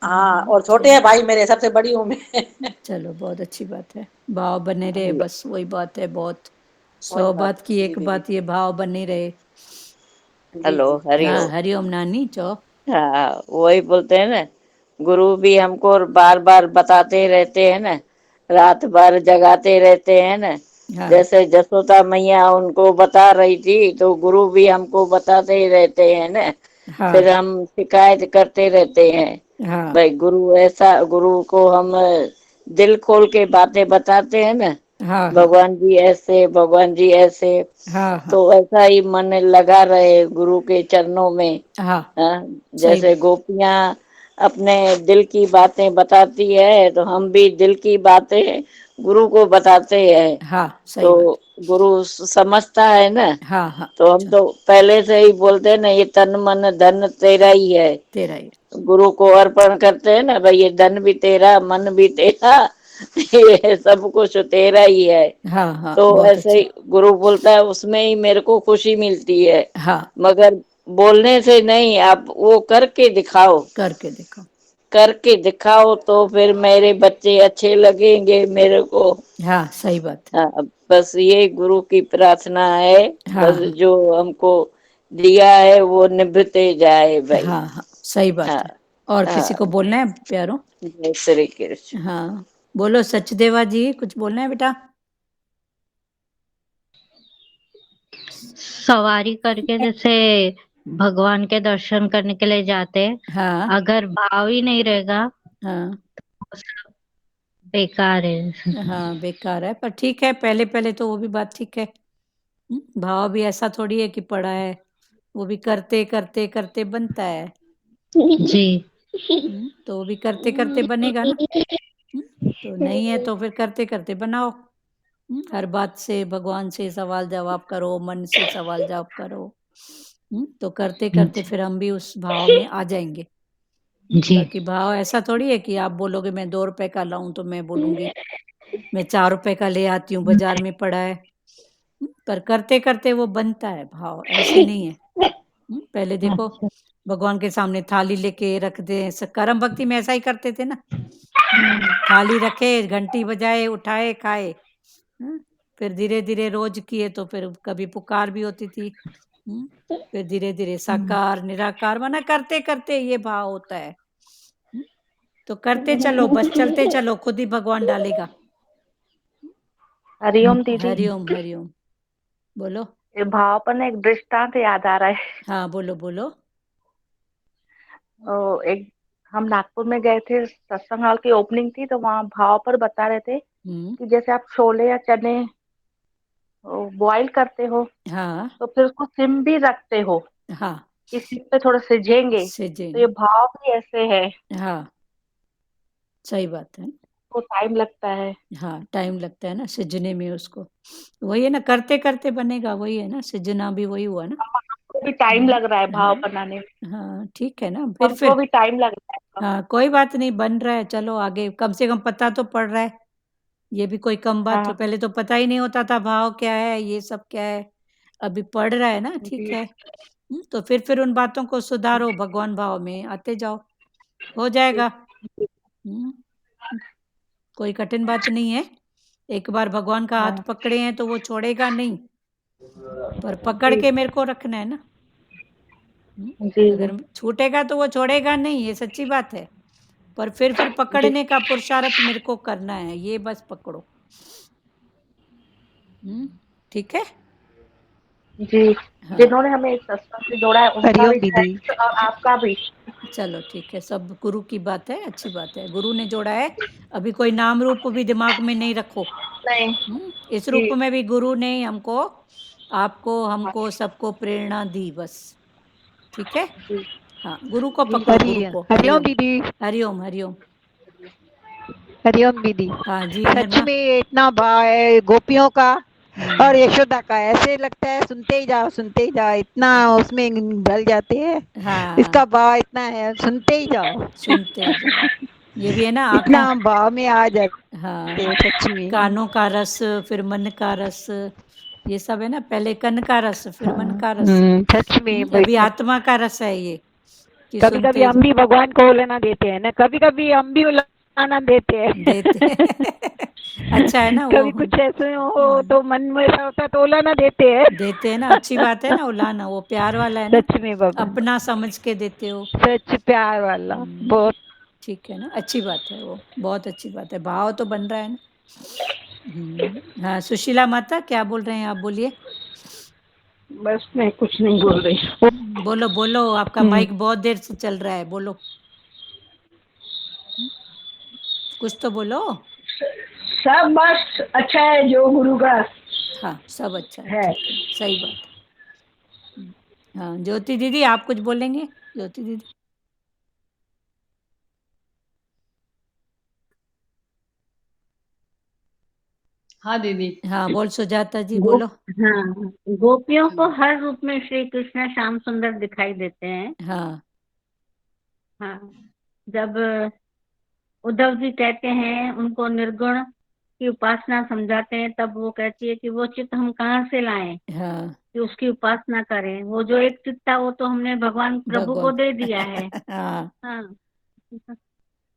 हाँ, और छोटे चलो हैं भाई मेरे, सबसे बड़ी हूँ मैं। चलो, बहुत अच्छी बात है, भाव बने रहे, जी, बस वही बात है, बहुत वही 100 बात बात की जी एक दीदी। बात, ये भाव बने रहे। जी हेलो, जी हाँ, हरिओम। हरिओम नानी चो। हाँ, वही बोलते हैं ना, गुरु भी हमको बार बार बताते रहते हैं ना, रात भर जगाते रहते हैं ना। हाँ जैसे जसोदा मैया उनको बता रही थी, तो गुरु भी हमको बताते ही रहते हैं ना। हाँ फिर हम शिकायत करते रहते हैं, हाँ भाई गुरु ऐसा, गुरु को हम दिल खोल के बातें बताते हैं ना, हाँ हाँ भगवान जी ऐसे, भगवान जी ऐसे। हाँ हाँ तो ऐसा ही मन लगा रहे गुरु के चरणों में। हाँ, हाँ, सही जैसे गोपियां अपने दिल की बातें बताती है, तो हम भी दिल की बातें गुरु को बताते हैं। हाँ, सही तो बात, गुरु समझता है ना। हाँ हाँ, तो हम तो पहले से ही बोलते हैं ना, ये तन मन धन तेरा ही है। तेरा ही, गुरु को अर्पण करते हैं ना, भाई ये धन भी तेरा, मन भी तेरा, ये सब कुछ तेरा ही है। हाँ हाँ, तो बहुत ऐसे अच्छी, ही गुरु बोलता है, उसमें ही मेरे को खुशी मिलती है। हाँ, मगर बोलने से नहीं, आप वो करके दिखाओ, करके देखो, करके दिखाओ, तो फिर मेरे बच्चे अच्छे लगेंगे मेरे को। हाँ, सही बात है, हाँ, बस ये गुरु की प्रार्थना है। हाँ बस हाँ जो हमको दिया है वो निभते जाए भाई। हाँ हाँ, सही बात हाँ है। और किसी को हाँ, बोलना है प्यारो? जय श्री कृष्ण। हाँ, बोलो सचदेवा जी, कुछ बोलना है बेटा? सवारी करके जैसे भगवान के दर्शन करने के लिए जाते हैं, हाँ अगर भाव ही नहीं रहेगा हाँ तो सब बेकार है। हाँ, बेकार है, पर ठीक है, पहले पहले तो वो भी बात ठीक है। भाव भी ऐसा थोड़ी है कि पड़ा है, वो भी करते करते करते बनता है। जी तो वो भी करते करते बनेगा ना। तो नहीं है तो फिर करते करते बनाओ। हर बात से भगवान से सवाल जवाब करो, मन से सवाल जवाब करो। तो करते करते फिर हम भी उस भाव में आ जाएंगे। जी बाकी भाव ऐसा थोड़ी है कि आप बोलोगे मैं 2 रुपए का लाऊं तो मैं बोलूंगी मैं 4 रुपए का ले आती हूँ, बाजार में पड़ा है। पर करते करते वो बनता है भाव, ऐसे नहीं है। पहले देखो, अच्छा भगवान के सामने थाली लेके रख दे, कर्म भक्ति में ऐसा ही करते थे ना। थाली रखे, घंटी बजाए, उठाए, खाए। फिर धीरे धीरे रोज किए तो फिर कभी पुकार भी होती थी। फिर धीरे धीरे साकार निराकार, माना करते करते ये भाव होता है। तो करते चलो, बस चलते चलो, खुद ही भगवान डालेगा। हरिओम दीदी। हरिओम हरिओम, बोलो। ये भाव पर ना एक दृष्टांत याद आ रहा है। हाँ, बोलो बोलो। एक हम नागपुर में गए थे, सत्संग हॉल की ओपनिंग थी, तो वहाँ भाव पर बता रहे थे हम्म, कि जैसे आप छोले या चने बॉईल करते हो हाँ तो फिर उसको सिम भी रखते हो हाँ, कि सिम पे थोड़ा सिझेंगे। तो सिजेन, ये भाव भी ऐसे है, हाँ, सही बात है। तो टाइम लगता है। हाँ, टाइम लगता है ना सिजने में उसको। वही है ना, करते करते बनेगा, वही है ना, सिजना भी वही हुआ ना। हमको भी टाइम लग रहा है भाव हाँ बनाने में, हाँ, ठीक है ना, हमको भी टाइम लग रहा है। हाँ, कोई बात नहीं, बन रहा है, चलो आगे, कम से कम पता तो पड़ रहा है। ये भी कोई कम बात तो, हाँ पहले तो पता ही नहीं होता था भाव क्या है, ये सब क्या है। अभी पढ़ रहा है ना, ठीक जी है। तो फिर उन बातों को सुधारो, भगवान भाव में आते जाओ, हो जाएगा। हम्म, कोई कठिन बात नहीं है। एक बार भगवान का हाथ हाँ पकड़े हैं तो वो छोड़ेगा नहीं, पर पकड़ जी के मेरे को रखना है ना। जी जी अगर छूटेगा तो वो छोड़ेगा नहीं, ये सच्ची बात है। पर फिर जी पकड़ने का पुरुषार्थ मेरे को करना है, ये बस पकड़ो। ठीक है। जी। हाँ, जिन्होंने हमें इस सत्संग से जोड़ा है उनका हरिओम भी दीदी। थैंक्स, और आपका भी। चलो ठीक है, सब गुरु की बात है, अच्छी बात है, गुरु ने जोड़ा है। अभी कोई नाम रूप भी दिमाग में नहीं रखो। नहीं इस जी रूप में भी गुरु ने हमको, आपको, हाँ हमको, सबको प्रेरणा दी, बस। ठीक है। जी हाँ, गुरु को जी पकड़ो, गुरु को। हरिओम हरिओम दीदी। हरिओम हरिओम। हरिओम दीदी। हाँ जी, सच निर्मा। में ये इतना भाव है गोपियों का और हम्म, यशोदा का, ऐसे लगता है सुनते ही जाओ सुनते ही जाओ, इतना उसमें ढल जाते हैं। हाँ, इसका भाव इतना है, सुनते ही जाओ। सुनते जाओ। ये भी है ना, इतना आँखों, भाव में आ जाते हाँ, हैं सच में। कानों का रस, फिर मन का रस, ये सब है ना, पहले कन का रस, फिर मन का रस। सच में अभी आत्मा का रस है ये, कि कभी कभी सुनते हम भी भगवान को उलाना देते हैं ना, कभी कभी हम भी उलाना देते हैं। देते अच्छा है ना वो, कभी कुछ ऐसे हो तो मन में ऐसा होता है तो उलाना देते हैं। देते हैं ना, अच्छी बात है ना, उलाना वो प्यार वाला है ना, सच में बाबा, अपना समझ के देते हो। सच प्यार वाला बहुत। ठीक है ना, अच्छी बात है वो, बहुत अच्छी बात है, भाव तो बन रहा है ना। हाँ, सुशीला माता क्या बोल रहे हैं आप, बोलिए। बस मैं कुछ नहीं बोल रही। बोलो बोलो, आपका माइक बहुत देर से चल रहा है, बोलो, कुछ तो बोलो। सब बस अच्छा है जो गुरु का हाँ, सब अच्छा है, है। ठीक है, सही बात है। हाँ, ज्योति दीदी आप कुछ बोलेंगे, ज्योति दीदी। हाँ दीदी। हाँ, बोल सुजाता जी, गो बोलो। हाँ, गोपियों को हर रूप में श्री कृष्ण श्याम सुंदर दिखाई देते हैं। हाँ, हाँ, जब उद्धव जी कहते हैं, उनको निर्गुण की उपासना समझाते हैं, तब वो कहती है कि वो चित्त हम कहाँ से लाएं हाँ, कि उसकी उपासना करें। वो जो एक चित्त था वो तो हमने भगवान प्रभु को भगवान दे दिया है। हाँ, हाँ,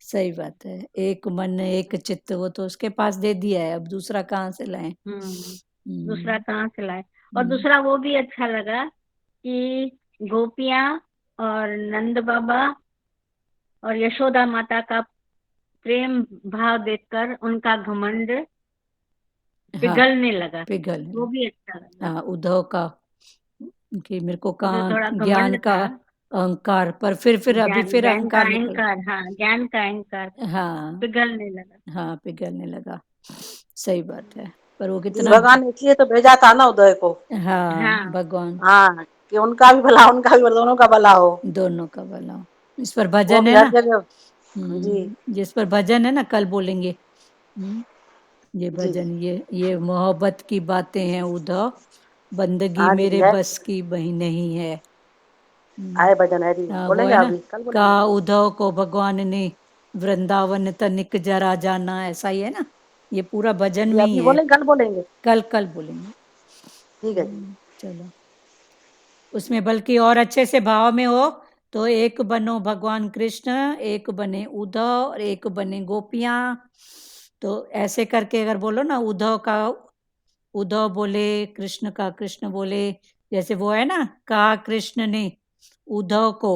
सही बात है, एक मन एक चित्त, वो तो उसके पास दे दिया है, अब दूसरा कहाँ से लाएं। दूसरा कहाँ से लाए। और हम्म, दूसरा वो भी अच्छा लगा कि गोपियां और नंद बाबा और यशोदा माता का प्रेम भाव देखकर उनका घमंड हाँ, पिघलने लगा। पिघल, वो भी अच्छा लगा। हाँ, उद्धव का, कि मेरे को वो जो कहाँ थोड़ा ज्ञान घमंड का था, अहंकार, पर फिर अभी ज्ञान फिर ज्ञान का अहंकार निकल, अहंकार, हाँ, ज्ञान का अहंकार हाँ, पिघलने लगा। हाँ, पिघलने लगा, सही बात है, पर वो जिस कितना, भगवान ने इसलिए तो भेजा था ना उदय को। हाँ, हाँ, भगवान हाँ, कि उनका भी भला, उनका भी भला, दोनों का भला हो। दोनों का भला हो। इस पर वो भजन भी है हर ना, जगह। जी जिस पर भजन है ना, कल बोलेंगे। ये जी। भजन, ये मोहब्बत की बातें हैं उद्धव, बंदगी हाँ दीदी मेरे है, बस की बही नहीं है। आए भजन है दीदी, हाँ, वो बोलेंगे है ना, अभी, कल का बोलेंगे। उद्धव को भगवान ने वृंदावन तनिक जरा जाना, ऐसा ही है ना, ये पूरा भजन जी में ही अभी है, बोलेंगे, कल बोलेंगे। कल बोलेंगे। ठीक है जी। चलो, उसमें बल्कि और अच्छे से भाव में हो, तो एक बनो भगवान कृष्ण, एक बने उद्धव, और एक बने गोपियां, तो ऐसे करके अगर बोलो ना, उद्धव का उद्धव बोले, कृष्ण का कृष्ण बोले, जैसे वो है ना, कहा कृष्ण ने उद्धव को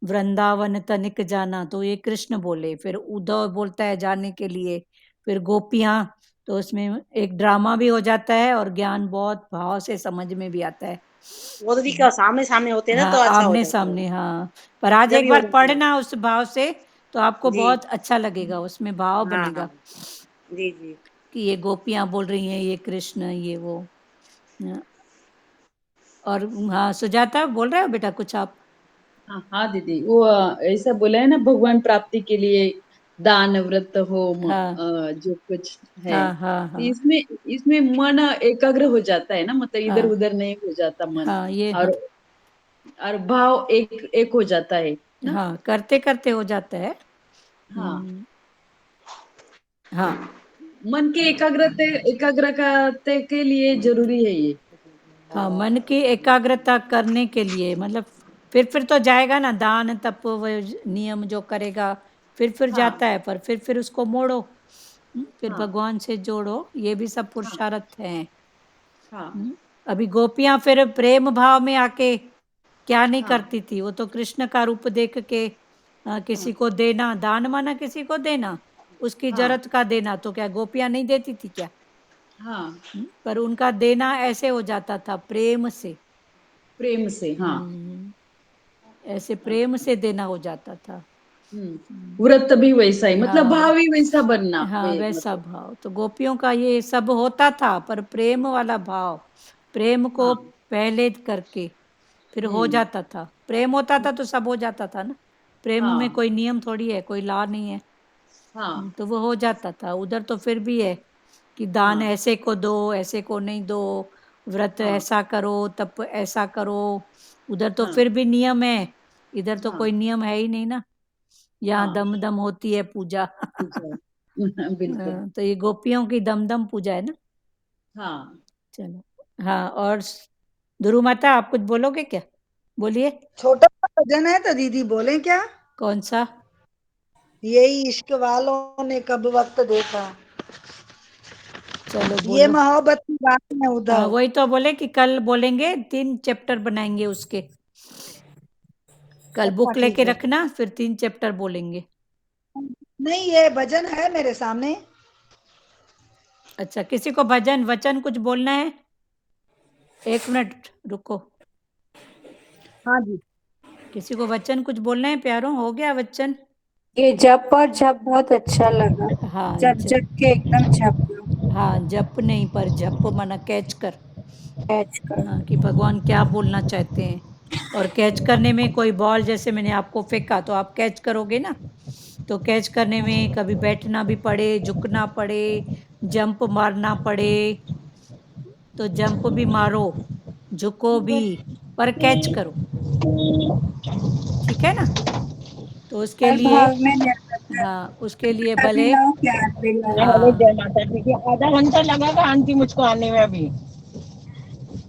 वृंदावन तनिक जाना, तो ये कृष्ण बोले, फिर उद्धव बोलता है जाने के लिए, फिर गोपियां, तो उसमें एक ड्रामा भी हो जाता है और ज्ञान बहुत भाव से समझ में भी आता है। वो दीदी का सामने सामने होते हैं ना, हाँ, तो अच्छा हो आमने जाता है, सामने, हाँ, पर आज जब एक भी हो बार जाती है। पढ़ना उस भाव से, तो आपको जी बहुत अच्छा लगेगा, उसमें भाव हाँ हाँ। बनेगा, जी जी। कि ये गोपियां बोल रही हैं, ये कृष्ण, ये वो। हाँ, और हाँ, सुजाता बोल रहे हो बेटा कुछ आप। हाँ हाँ दीदी, वो ऐसा बोला है ना, भगवान प्राप्ति के लिए दान व्रत होम हाँ, जो कुछ है। हाँ, हाँ, तो हाँ, इसमें इसमें मन एकाग्र हो जाता है ना, मतलब इधर हाँ, उधर नहीं हो जाता मन। हाँ, ये, हाँ, और भाव एक एक हो जाता है ना। हाँ, करते करते हो जाता है। हाँ, हाँ, मन के एकाग्रता के लिए जरूरी है ये। हाँ, मन की एकाग्रता करने के लिए, मतलब फिर तो जाएगा ना, दान तप वो नियम जो करेगा, फिर हाँ जाता है, पर फिर उसको मोड़ो, फिर हाँ भगवान से जोड़ो, ये भी सब हाँ पुरुषार्थ है। हाँ अभी गोपियां फिर प्रेम भाव में आके क्या नहीं हाँ करती थी, वो तो कृष्ण का रूप देख के किसी को देना, दान माना किसी को देना, उसकी हाँ जरूरत का देना, तो क्या गोपियां नहीं देती थी क्या। हाँ, पर उनका देना ऐसे हो जाता था, प्रेम से। प्रेम से, हाँ। हम्म, ऐसे प्रेम से देना हो जाता था। व्रत भी वैसा ही, मतलब हाँ, भाव ही वैसा बनना हाँ, वे वैसा मतलब। भाव तो गोपियों का ये सब होता था, पर प्रेम वाला भाव, प्रेम को हाँ। पहले करके फिर हो हम्म। जाता था, प्रेम होता था तो सब हो जाता था ना, प्रेम में हाँ कोई नियम थोड़ी है, कोई लॉ नहीं है। हाँ तो वो हो जाता था, उधर तो फिर भी है कि दान हाँ ऐसे को दो, ऐसे को नहीं दो, व्रत हाँ ऐसा करो, तप ऐसा करो, उधर तो हाँ फिर भी नियम है, इधर तो हाँ कोई नियम है ही नहीं ना। यहाँ हाँ। दम दम होती है पूजा। बिल्कुल। तो ये गोपियों की दम दम पूजा है ना। हाँ, चलो, हाँ, और ध्रुव माता आप कुछ बोलोगे क्या? बोलिए। छोटा सा भजन है तो दीदी बोले क्या? कौन सा? यही इश्क वालों ने कब वक्त देखा, चलो ये बोलो। मोहब्बत की बात है उधर। वही तो बोले कि कल बोलेंगे, 3 चैप्टर बनाएंगे उसके। कल अच्छा बुक ठीक लेके है। रखना, फिर 3 चैप्टर बोलेंगे। नहीं ये भजन है मेरे सामने। अच्छा, किसी को भजन वचन कुछ बोलना है? 1 मिनट रुको। हाँ जी। किसी को वचन कुछ बोलना है प्यारों? हो गया वचन? ये जप और जप बहुत अच्छा लगा। हाँ, जप जप के एकदम जप लो, हाँ, जप नहीं पर जप माना कैच कर। कैच कर। हाँ, कि भगवान क्या बोलना चाहते हैं। और कैच करने में कोई बॉल जैसे मैंने आपको फेंका तो आप कैच करोगे ना, तो कैच करने में कभी बैठना भी पड़े, झुकना पड़े, जंप मारना पड़े, तो जंप भी मारो, झुको भी, पर कैच करो। ठीक है ना? तो उसके हर लिए, भाव में निर्भर, हाँ, उसके लिए भी भले, लो प्यार भी लो। हेलो हाँ, जय माता दी की। आधा घंटा लगेगा आंटी मुझको आने में, अभी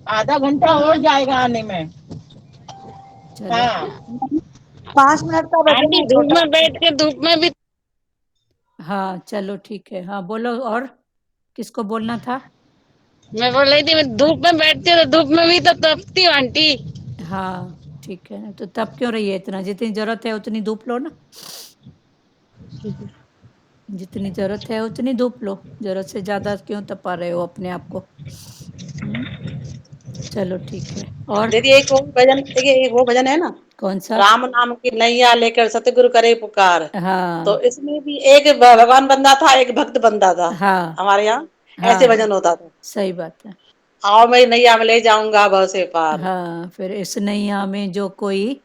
आधा घंटा हो जाएगा आने में। चलो, हाँ 5 मिनट का भजन आंटी, है धूप छोटा। में बैठ के धूप में भी। हाँ, चलो ठीक है। हाँ, बोलो और किसको बोलना था? मैं बोल रही थी, मैं धूप में बैठती हूँ तो धूप में भी तो तपती हूँ आंटी। हाँ, ठीक है ना, तो तब क्यों रही है इतना? जितनी जरूरत है उतनी धूप लो ना। जितनी जरूरत है उतनी धूप लो, जरूरत से ज्यादा क्यों तपा रहे हो अपने आप को? चलो ठीक है। और दीदी एक वो भजन, देखिए एक वो भजन है ना, कौन सा? राम नाम की नैया लेकर सतगुरु करे पुकार। तो हाँ, इसमें भी एक भगवान बंदा था, एक भक्त बंदा था। हाँ, हमारे यहाँ ऐसे हाँ, भजन होता था, सही बात है। आओ मैं नैया में ले जाऊंगा भव से पार। हाँ, फिर इस नैया में जो कोई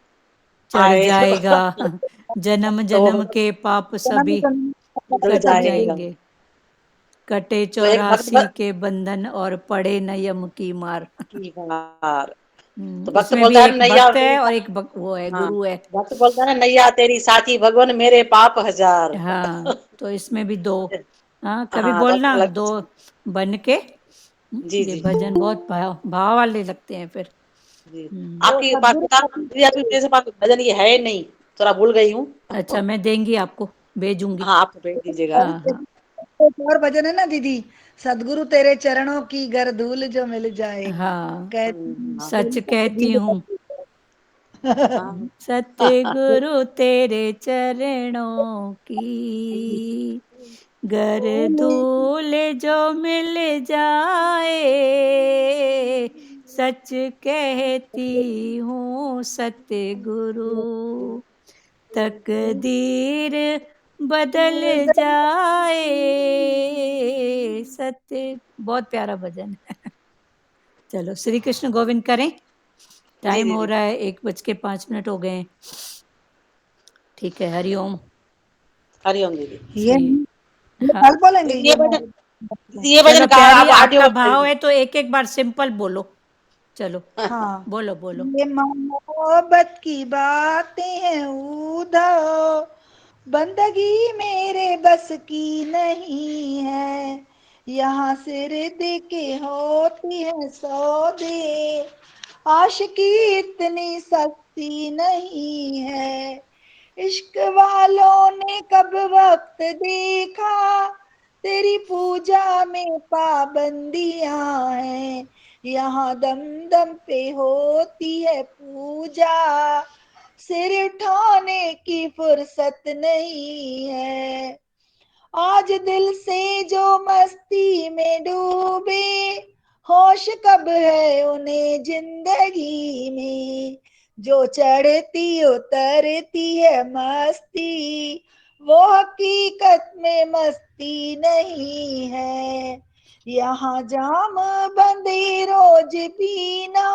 चढ़ आए जाएगा, जन्म तो जन्म वो के पाप जन्म सभी जन्म धुल कट सब जाएंगे। जाएगा। जाएंगे, कटे तो एक 84 के बंधन और पड़े न यम की मार। की बार, तो भक्त इसमें भी बोलता है एक नैया भक्त तेरी है और एक वो है, हाँ, गुरु है। भक्त बोलता है ना, नैया तेरी साथी भगवान मेरे पाप हजार। हाँ, तो इसमें भी 2, हाँ, कभी हाँ, तो बोलना अच्छा लग 2 बन के। जी ये जी भजन बहुत भाव वाले लगते हैं फिर। जी। वो आपके पास सदगुरु पता, दीदी आपके मेरे पास भजन ये है नहीं, थोड़ा भूल गई हूँ। अच्छा, मैं देंगी आपको, भेजूंगी। हाँ, आप भेज दीजिएगा। हाँ, हाँ, एक और भजन है ना दीदी, सदगुरु तेरे चरणों की गर धूल जो मिल जाए, हाँ, कहती हाँ सच कहती हूँ, हाँ सतगुरु तेरे चरणों की गर धूल जो मिल जाए, सच कहती हूँ सतगुरु तकदीर बदल जाए। सत्य, बहुत प्यारा भजन है। चलो, श्री कृष्ण गोविंद करें। जी टाइम हो दीदी। रहा है, 1:05 हो गए हैं। ठीक है, हरिओम। हरिओम दीदी। ये श्री, हाँ, कल बोलेंगे दीदी ये ये भजन चलो का प्यारी, आप ऑडियो आपका बुक भाव करिए। है तो एक एक बार सिंपल बोलो। चलो, हाँ। बोलो बोलो। ये मोहब्बत की बातें हैं उधार, बंदगी मेरे बस की नहीं है, यहाँ सिर दे के होती है सौदे, आशिकी इतनी सस्ती नहीं है, इश्क वालों ने कब वक्त देखा, तेरी पूजा में पाबंदियां हैं, यहाँ दम दम पे होती है पूजा, सिर उठाने की फुर्सत नहीं है, आज दिल से जो मस्ती में डूबे, होश कब है उन्हें जिंदगी में, जो चढ़ती उतरती है मस्ती, वो हकीकत में मस्ती नहीं है, यहाँ जाम बंदे रोज पीना,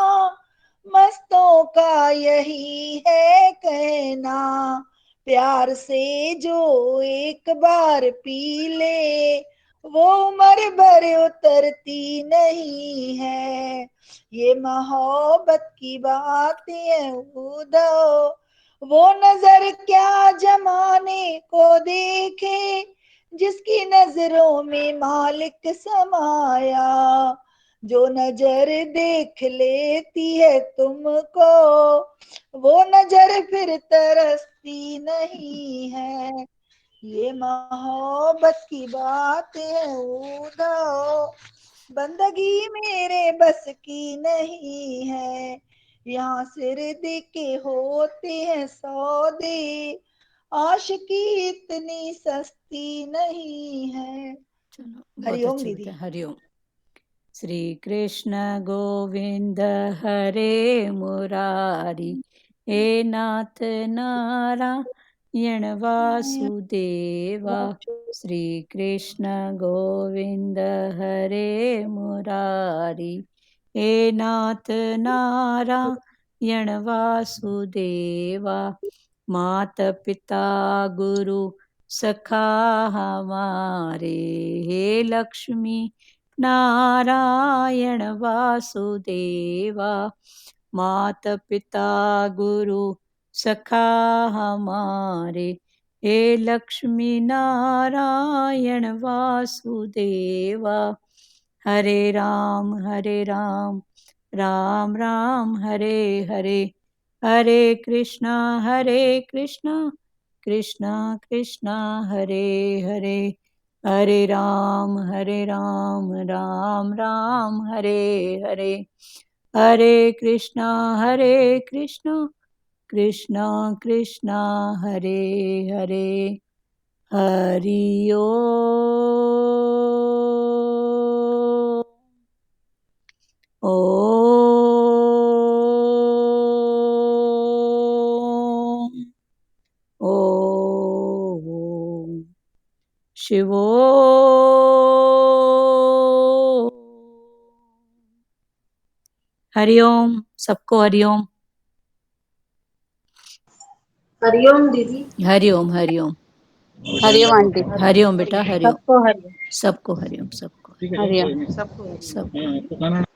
मस्तों का यही है कहना, प्यार से जो एक बार पी ले, वो उम्र भर उतरती नहीं है, ये मोहब्बत की बातें हैं उदो, वो नजर क्या जमाने को देखे, जिसकी नजरों में मालिक समाया। जो नजर देख लेती है तुमको, वो नजर फिर तरसती नहीं है। ये मोहब्बत की बात है उदाओ, बंदगी मेरे बस की नहीं है। यहाँ सिर दे के होते हैं सौदे, आशिकी इतनी सस्ती नहीं है। चलो बहुत हरिओम अच्छे दीदी। बताया, हरिओम। श्री कृष्ण गोविंद हरे मुरारी, हे नाथ नारायण वासुदेवा। श्री कृष्ण गोविंद हरे मुरारी, हे नाथ नारायण वासुदेवा। मात पिता गुरु सखा हमारे, हे लक्ष्मी नारायण वासुदेवा। मात पिता गुरु सखा हमारे, हे लक्ष्मी नारायण वासुदेवा। हरे राम राम राम हरे हरे, हरे कृष्णा कृष्णा कृष्णा हरे हरे, हरे राम राम राम हरे हरे, हरे कृष्णा कृष्णा कृष्णा हरे हरे। हरि ओम शिवो। हरिओम, सबको हरिओम। हरिओम दीदी। हरिओम हरिओम हरिओम आंटी। हरिओम बेटा, हरिओम। सबको हरिओम। सबको हरिओम, सबको हरिओम। सबको।